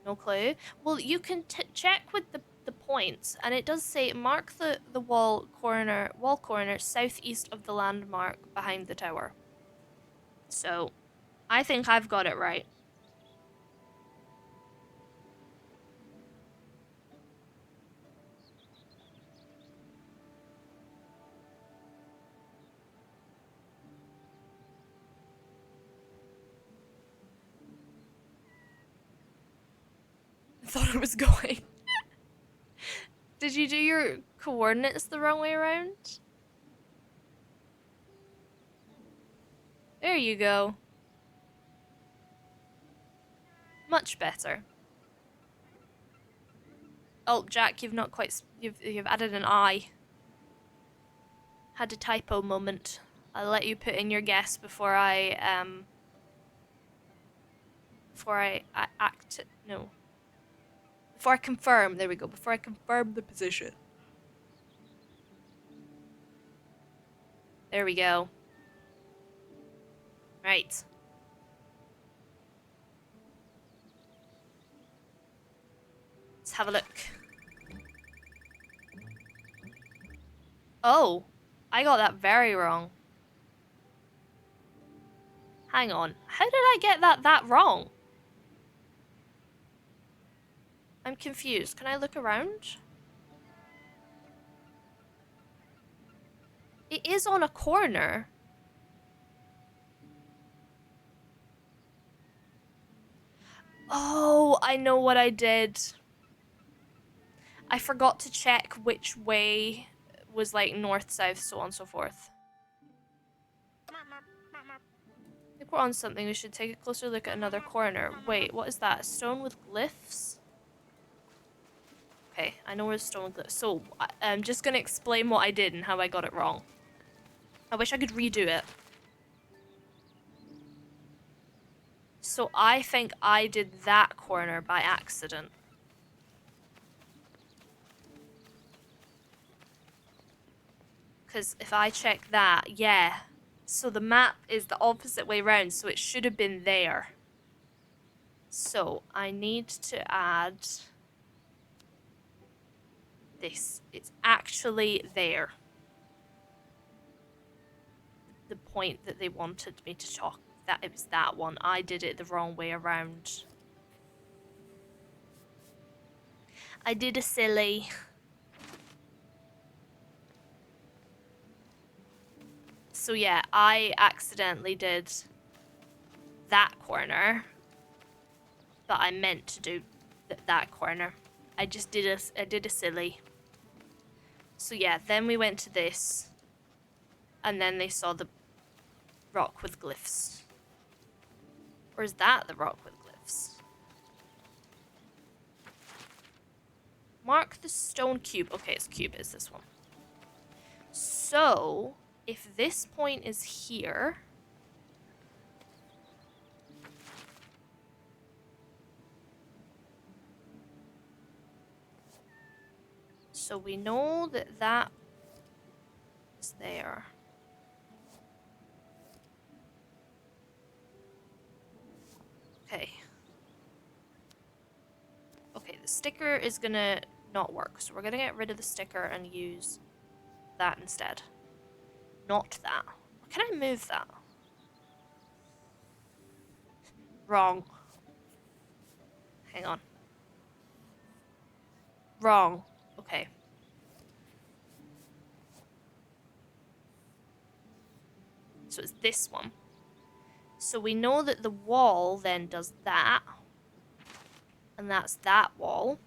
No clue. Well, you can check with the points, and it does say mark the wall corner southeast of the landmark behind the tower. So, I think I've got it right. I thought it was going. Did you do your coordinates the wrong way around? There you go. Much better. Oh, Jack, you've not quite... You've added an I. Had a typo moment. I'll let you put in your guess before I act... No. Before I confirm. There we go. Before I confirm the position. There we go. Right. Let's have a look. Oh, I got that very wrong. Hang on. How did I get that wrong? I'm confused. Can I look around? It is on a corner. Oh, I know what I did. I forgot to check which way was like north, south, so on and so forth. I think we're on something. We should take a closer look at another corner. Wait, what is that? Stone with glyphs? Okay, I know where the stone with glyphs. So, I'm just gonna explain what I did and how I got it wrong. I wish I could redo it. So I think I did that corner by accident. Because if I check that, yeah. So the map is the opposite way around, so it should have been there. So I need to add this. It's actually there. The point that they wanted me to talk, that it was that one. I did it the wrong way around. I did a silly. So yeah, I accidentally did that corner, but I meant to do that corner. I just did a silly. So yeah, then we went to this, and then they saw the rock with glyphs. Or is that the rock with glyphs? Mark the stone cube. Okay, it's cube, is this one. So, if this point is here... So we know that that is there. Okay. Okay, the sticker is gonna not work, so we're gonna get rid of the sticker and use that instead. Not that. Can I move that? Wrong. Hang on. Wrong. Okay. So it's this one. So we know that the wall then does that. And that's that wall.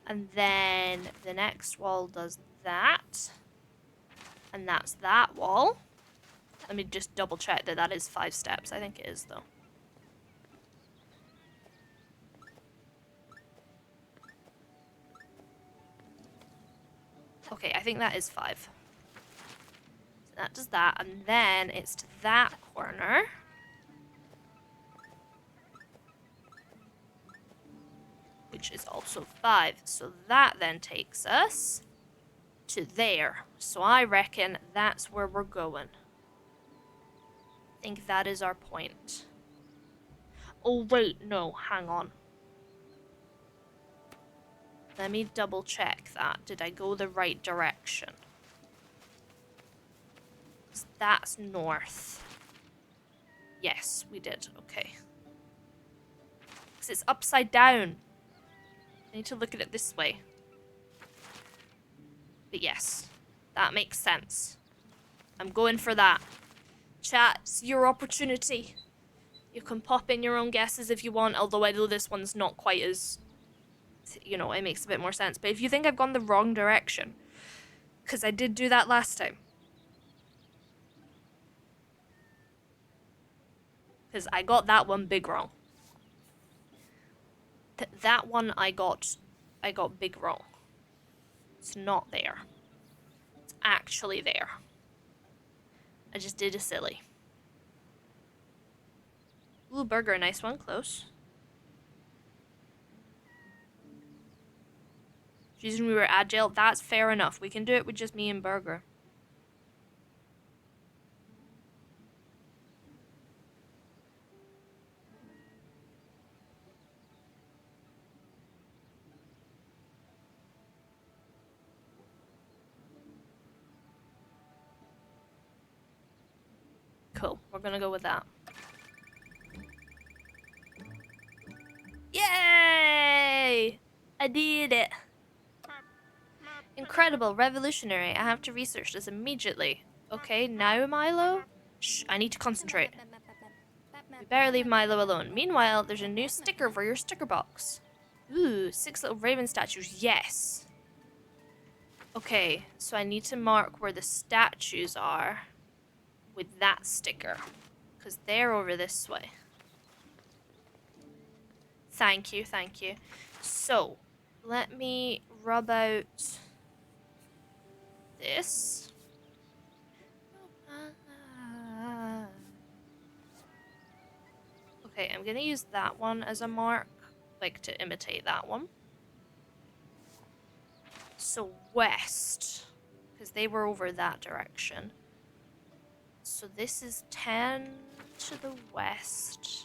And then the next wall does that. And that's that wall. Let me just double check that that is 5 steps. I think it is, though. Okay, I think that is 5. So that does that, and then it's to that corner. Which is also 5. So that then takes us to there. So I reckon that's where we're going. think that is our point. Oh, wait, no, hang on. Let me double check that. Did I go the right direction? That's north. Yes, we did. Okay. Because it's upside down. I need to look at it this way. But yes, that makes sense. I'm going for that. Chat, it's your opportunity. You can pop in your own guesses if you want, although I know this one's not quite as, you know, it makes a bit more sense. But if you think I've gone the wrong direction, because I did do that last time. Because I got that one big wrong. That one I got big wrong. It's not there. It's actually there. I just did a silly. Ooh, burger, nice one, close. Reason we were agile, that's fair enough. We can do it with just me and burger. Cool, we're gonna go with that. Yay! I did it. Incredible, revolutionary. I have to research this immediately. Okay, now Milo? Shh, I need to concentrate. We better leave Milo alone. Meanwhile, there's a new sticker for your sticker box. Ooh, 6 little raven statues. Yes. Okay, so I need to mark where the statues are with that sticker. Because they're over this way. Thank you, thank you. So, let me rub out this. Okay, I'm gonna use that one as a mark, like to imitate that one. So west, because they were over that direction. So this is 10 to the west.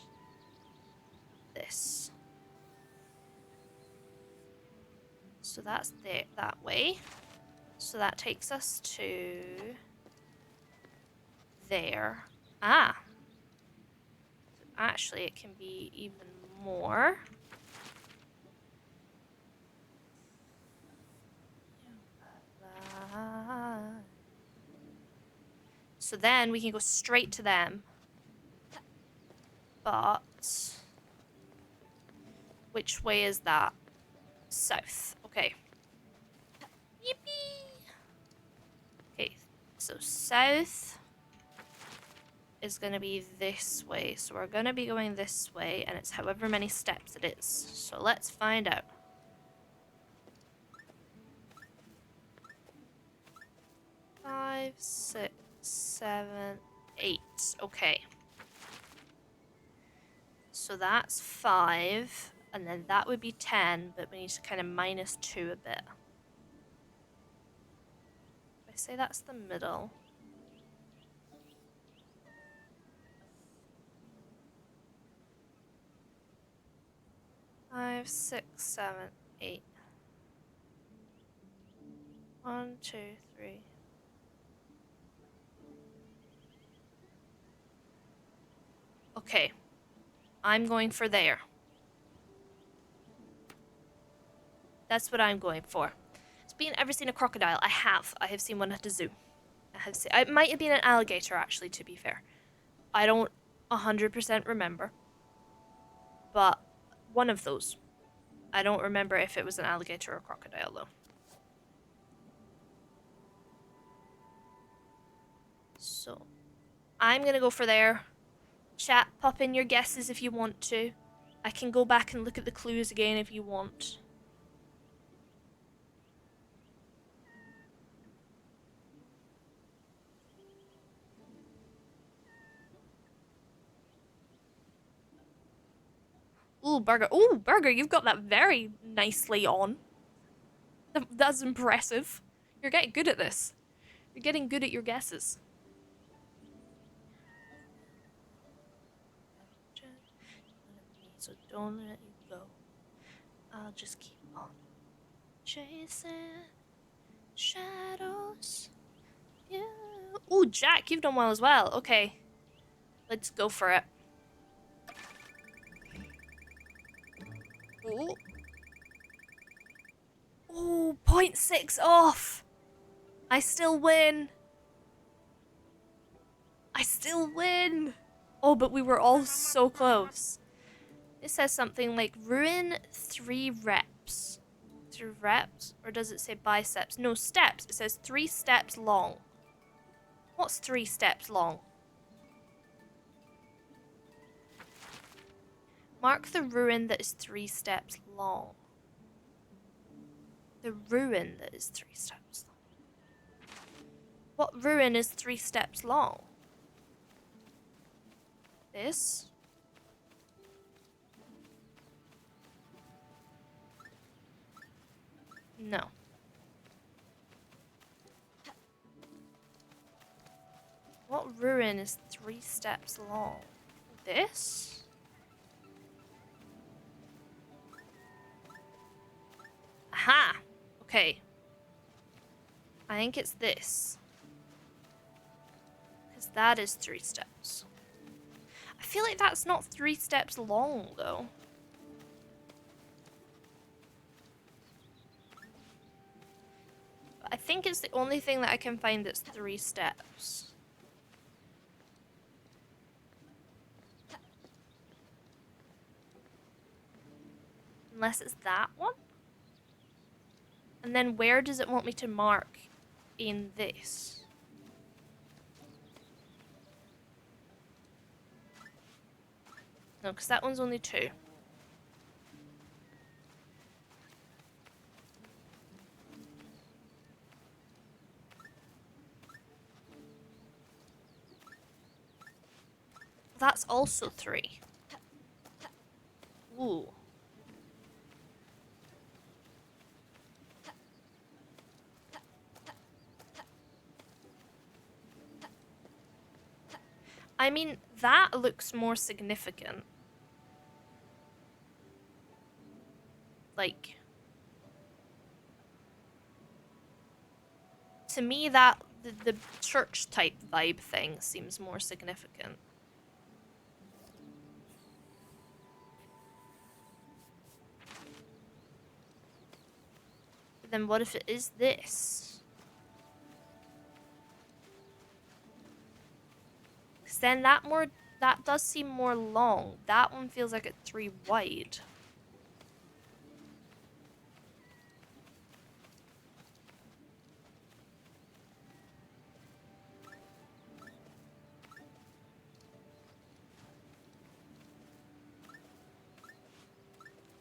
This. So that's there, that way. So that takes us to there. Ah. So actually, it can be even more. So then we can go straight to them. But which way is that? South. Okay. Yippee! Okay, so south is going to be this way. So we're going to be going this way, and it's however many steps it is. So let's find out. 5, 6, 7, 8. Okay. So that's 5, and then that would be 10, but we need to kind of minus 2 a bit. I say that's the middle. Five, 6, 7, 8. 1, 2, 3. Okay. I'm going for there. That's what I'm going for. Has Bean ever seen a crocodile? I have. I have seen one at a zoo. It might have been an alligator, actually, to be fair. I don't 100% remember. But one of those. I don't remember if it was an alligator or a crocodile, though. So, I'm gonna go for there. Chat, pop in your guesses if you want to. I can go back and look at the clues again if you want. Ooh, Burger. Ooh, Burger, you've got that very nicely on. That's impressive. You're getting good at this. You're getting good at your guesses. don't let you go. I'll just keep on chasing shadows. Yeah. Ooh, Jack, you've done well as well. Okay. Let's go for it. Ooh. Ooh, 0.6 off. I still win. I still win. Oh, but we were all so close. It says something like ruin 3 reps. 3 reps? Or does it say biceps? No, steps. It says 3 steps long. What's 3 steps long? Mark the ruin that is 3 steps long. The ruin that is 3 steps long. What ruin is 3 steps long? This? No. What ruin is 3 steps long? This? Aha! Okay. I think it's this. Because that is 3 steps. I feel like that's not 3 steps long, though. I think it's the only thing that I can find that's 3 steps. Unless it's that one? And then where does it want me to mark in this? No, because that one's only 2. That's also 3. Ooh. I mean, that looks more significant. Like, to me, that the church type vibe thing seems more significant. But then what if it is this? Because then that does seem more long. That one feels like it's 3 wide.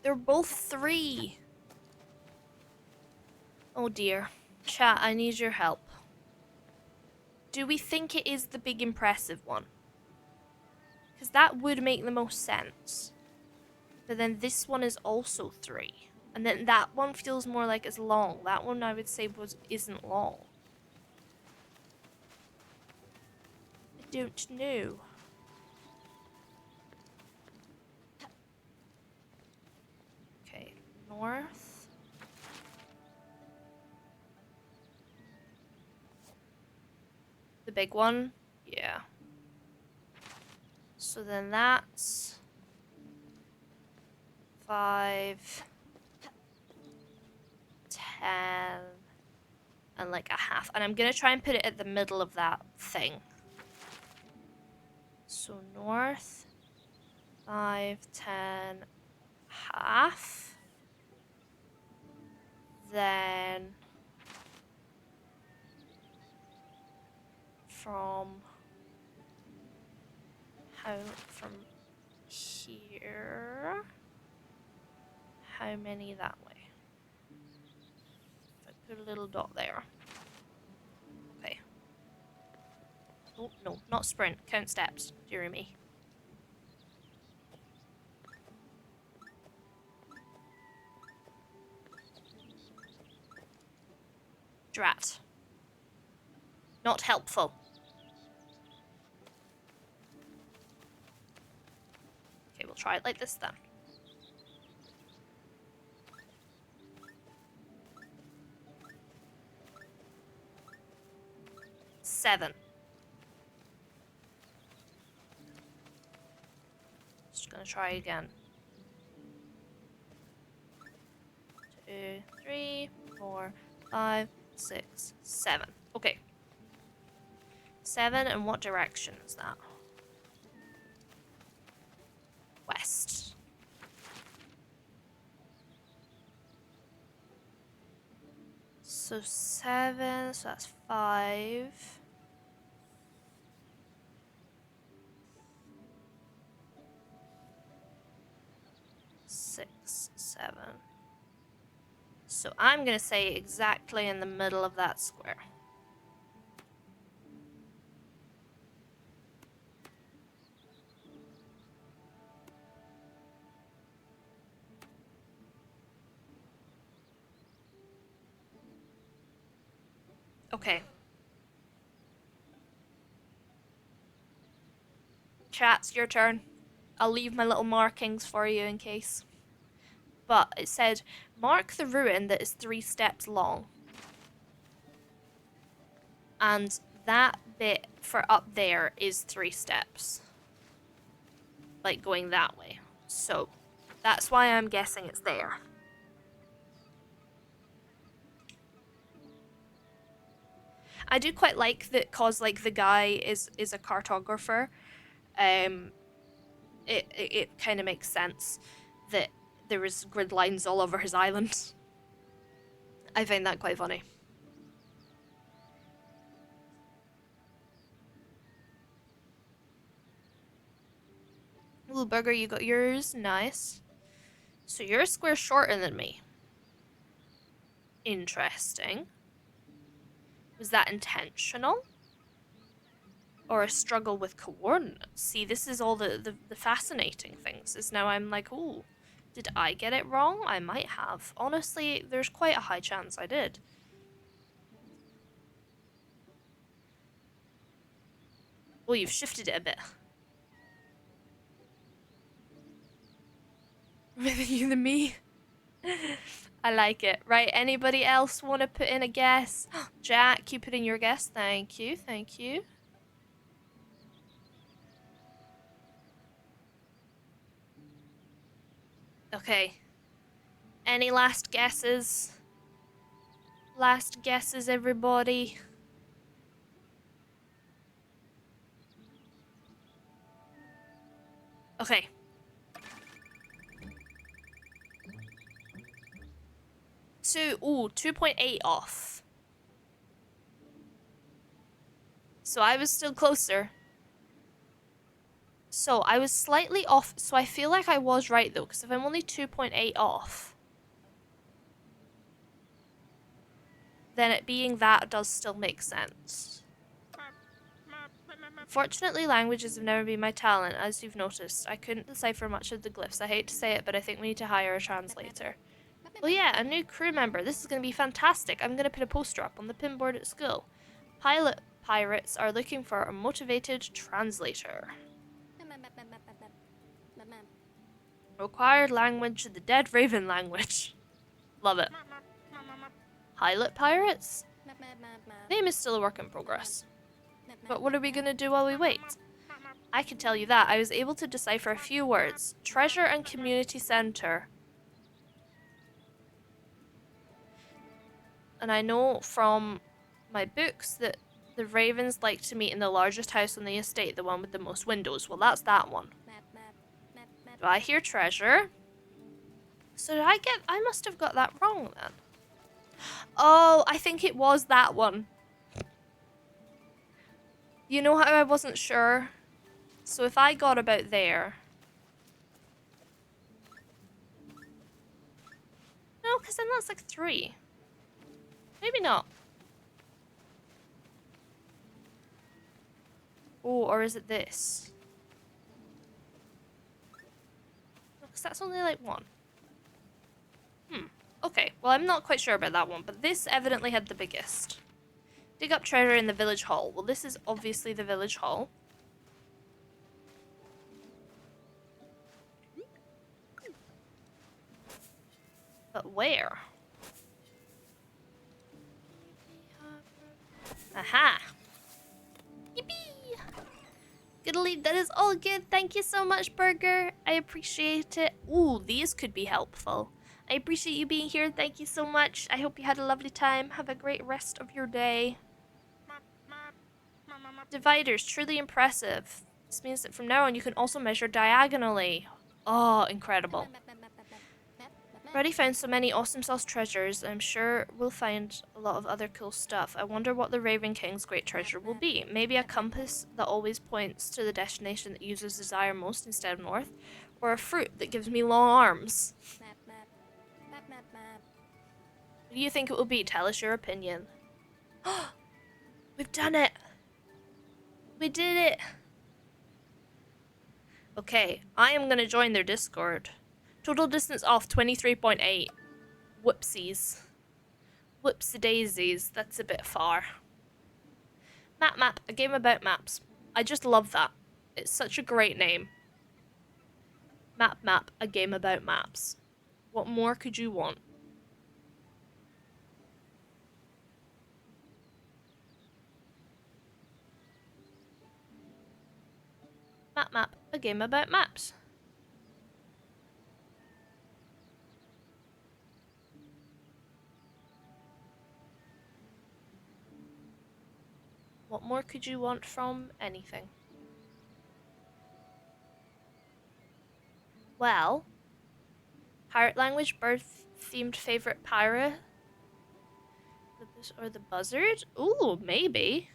They're both 3. Oh dear. Chat, I need your help. Do we think it is the big impressive one? Because that would make the most sense. But then this one is also 3. And then that one feels more like it's long. That one I would say isn't long. I don't know. Okay, north. The big one? Yeah. So then that's 5, 10, and like a half. And I'm gonna try and put it at the middle of that thing. So north, 5, 10, half. Then from here, how many that way? If I put a little dot there. Okay. Oh, no, not sprint. Count steps. Dear me. Drat. Not helpful. Okay, we'll try it like this then. 7. Just gonna try again. 2, 3, 4, 5, 6, 7. Okay. 7, and what direction is that? West. So 7, so that's 5. 6, 7. So I'm gonna say exactly in the middle of that square. Okay. Chat's your turn. I'll leave my little markings for you in case. But it said, mark the ruin that is 3 steps long. And that bit for up there is 3 steps. Like going that way. So that's why I'm guessing it's there. I do quite like that, cause like the guy is a cartographer. It kind of makes sense that there is grid lines all over his island. I find that quite funny. Little burger, you got yours. Nice. So you're a square shorter than me. Interesting. Was that intentional? Or a struggle with coordinates? See, this is all the fascinating things. Is now I'm like, ooh, did I get it wrong? I might have. Honestly, there's quite a high chance I did. Well, you've shifted it a bit. Rather you than me. I like it. Right, anybody else want to put in a guess? Jack, you put in your guess. Thank you, thank you. Okay. Any last guesses? Last guesses, everybody? Okay. So, ooh, 2.8 off. So I was still closer. So I was slightly off. So I feel like I was right though, because if I'm only 2.8 off, then it being that does still make sense. Fortunately, languages have never been my talent, as you've noticed. I couldn't decipher much of the glyphs. I hate to say it, but I think we need to hire a translator. Well, yeah, a new crew member. This is going to be fantastic. I'm going to put a poster up on the pinboard at school. Pilot pirates are looking for a motivated translator. Required language, the Dead Raven language. Love it. Pilot pirates? Name is still a work in progress. But what are we gonna do while we wait? I can tell you that. I was able to decipher a few words. Treasure and community center. And I know from my books that the ravens like to meet in the largest house on the estate, the one with the most windows. Well, that's that one. Do I hear treasure? So did I must have got that wrong then. Oh, I think it was that one. You know how I wasn't sure? So if I got about there... No, because then that's like 3. Maybe not. Oh, or is it this? No, because that's only like 1. Okay, well I'm not quite sure about that one, but this evidently had the biggest. Dig up treasure in the village hall. Well, this is obviously the village hall. But where? Aha! gonna leave. That is all good. Thank you so much, Burger. I appreciate it. Ooh, these could be helpful. I appreciate you being here. Thank you so much. I hope you had a lovely time. Have a great rest of your day. Dividers, truly impressive. This means that from now on you can also measure diagonally. Oh, incredible. Already found so many awesome sauce treasures. I'm sure we'll find a lot of other cool stuff. I wonder what the Raven King's great treasure will be. Maybe a compass that always points to the destination that users desire most instead of north, or a fruit that gives me long arms. What do you think it will be? Tell us your opinion. We've done it! We did it! Okay, I am gonna join their Discord. Total distance off 23.8. Whoopsies. Whoopsie daisies, that's a bit far. Map, a game about maps. I just love that. It's such a great name. Map, a game about maps. What more could you want? Map, a game about maps. What more could you want from anything? Well, pirate language, bird themed favorite pirate? Or the buzzard? Ooh, maybe.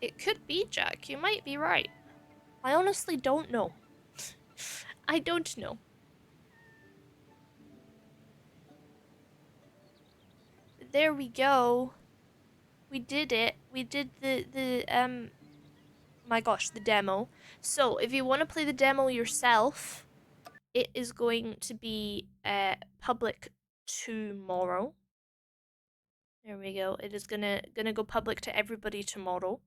It could be Jack. You might be right. I honestly don't know. I don't know. There we go. We did it. We did my gosh, the demo. So, if you want to play the demo yourself, it is going to be public tomorrow. There we go. It is gonna go public to everybody tomorrow.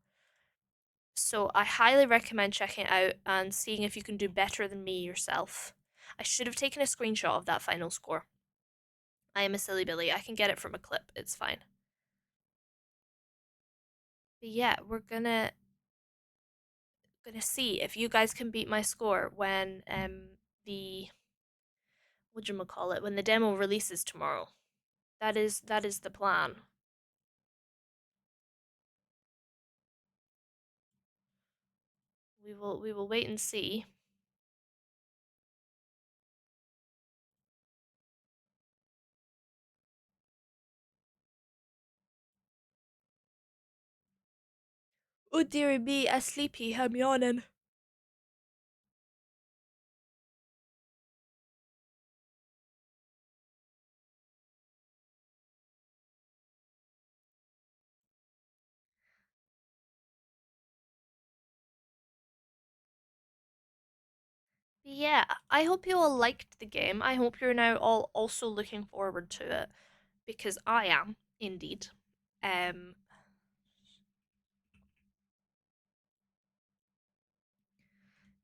So I highly recommend checking it out and seeing if you can do better than me yourself. I should have taken a screenshot of that final score. I am a silly Billy. I can get it from a clip. It's fine. But yeah, we're gonna see if you guys can beat my score when the when the demo releases tomorrow. That is the plan. We will wait and see. Oh dearie me, I'm sleepy. I'm yawning. Yeah, I hope you all liked the game. I hope you're now all also looking forward to it because I am indeed. Um,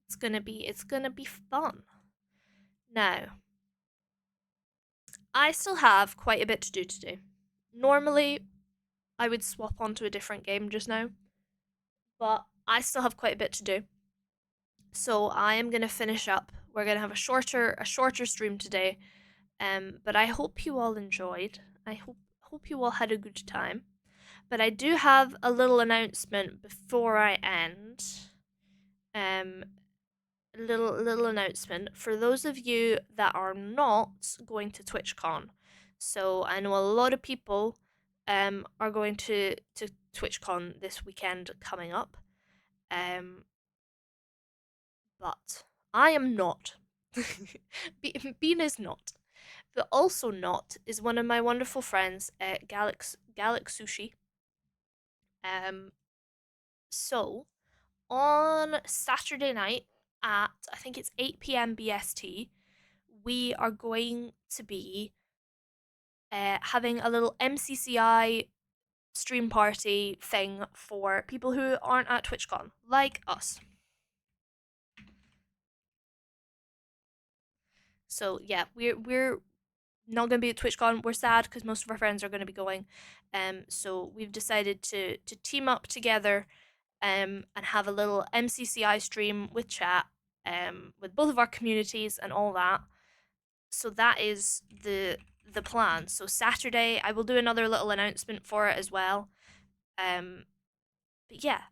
it's gonna be fun. Now, I still have quite a bit to do today. Normally, I would swap onto a different game just now, but I still have quite a bit to do. So I am gonna finish up. We're gonna have a shorter stream today. But I hope you all enjoyed. I hope you all had a good time. But I do have a little announcement before I end. Um, little announcement for those of you that are not going to TwitchCon. So I know a lot of people are going to TwitchCon this weekend coming up. But I am not. Bean is not. But also not is one of my wonderful friends at Galax Sushi. So on Saturday night at I think it's 8 p.m. BST, we are going to be having a little MCCI stream party thing for people who aren't at TwitchCon, like us. So yeah, we're not going to be at TwitchCon. We're sad because most of our friends are going to be going. So we've decided to team up together and have a little MCCI stream with chat, with both of our communities and all that. So that is the plan. So Saturday, I will do another little announcement for it as well. Um, but yeah,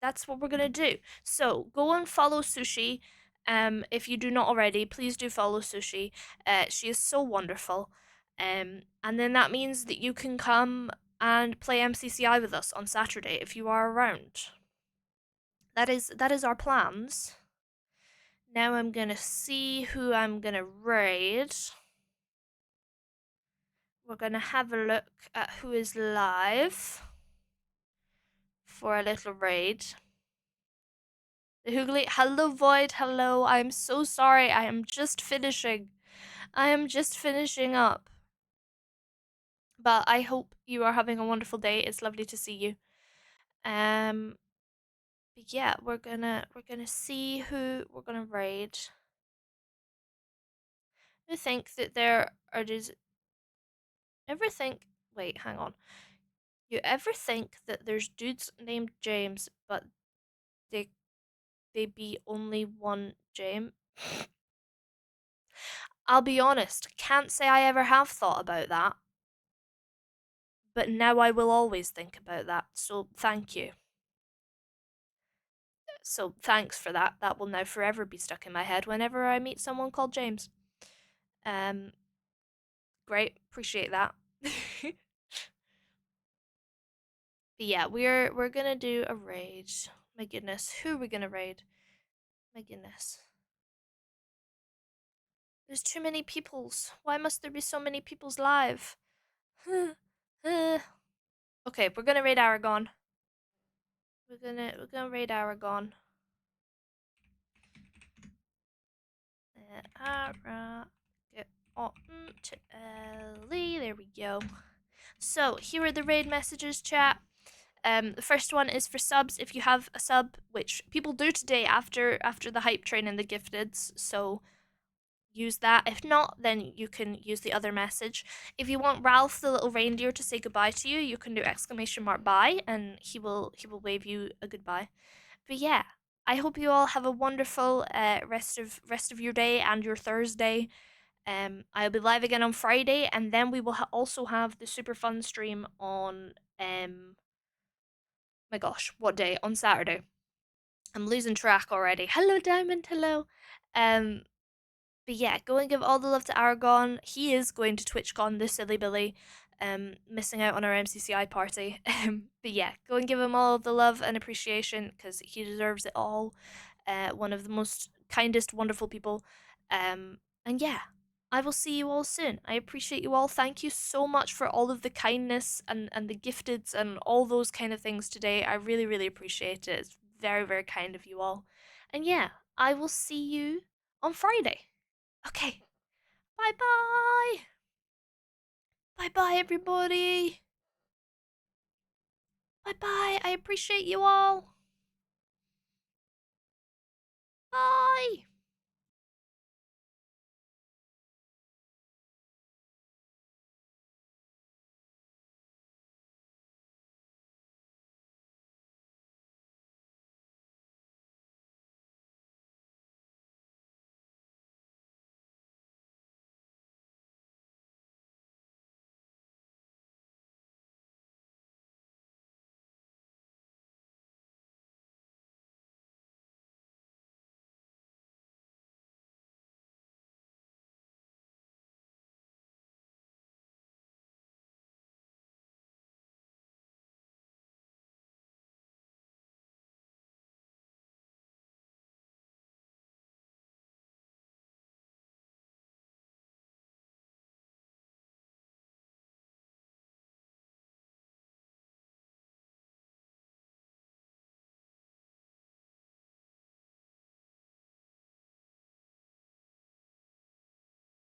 that's what we're gonna do. So go and follow Sushi. If you do not already, please do follow Sushi. She is so wonderful. And then that means that you can come and play MCCI with us on Saturday if you are around. That is our plans. Now I'm gonna see who I'm gonna raid. We're gonna have a look at who is live for a little raid. The Hoogly, hello Void, hello. I'm so sorry. I am just finishing. I am just finishing up. But I hope you are having a wonderful day. It's lovely to see you. But yeah, we're gonna see who we're gonna raid. I think that there are just ever think. Wait, hang on. You ever think that there's dudes named James, but they they be only one James? I'll be honest, can't say I ever have thought about that. But now I will always think about that, so thank you. So thanks for that. That will now forever be stuck in my head whenever I meet someone called James. Um, great, appreciate that. But yeah, we're gonna do a raid. My goodness, who are we gonna raid? My goodness. There's too many peoples. Why must there be so many peoples live? Okay, we're gonna raid Aragon. We're gonna raid Aragon. Get on to Ellie. There we go. So here are the raid messages, chat. The first one is for subs. If you have a sub, which people do today after the hype train and the gifteds, so use that. If not, then you can use the other message. If you want Ralph the little reindeer to say goodbye to you, you can do !bye and he will wave you a goodbye. But yeah, I hope you all have a wonderful rest of your day and your Thursday. I'll be live again on Friday, and then we will also have the super fun stream on my gosh, what day? On Saturday. I'm losing track already. Hello, Diamond. Hello. Um, but yeah, go and give all the love to Aragon. He is going to TwitchCon, this silly Billy. Missing out on our MCCI party. But yeah, go and give him all the love and appreciation because he deserves it all. One of the most kindest, wonderful people. And yeah, I will see you all soon. I appreciate you all. Thank you so much for all of the kindness and the gifteds and all those kind of things today. I really, really appreciate it. It's very, very kind of you all. And yeah, I will see you on Friday. Okay. Bye bye. Bye bye, everybody. Bye bye. I appreciate you all. Bye.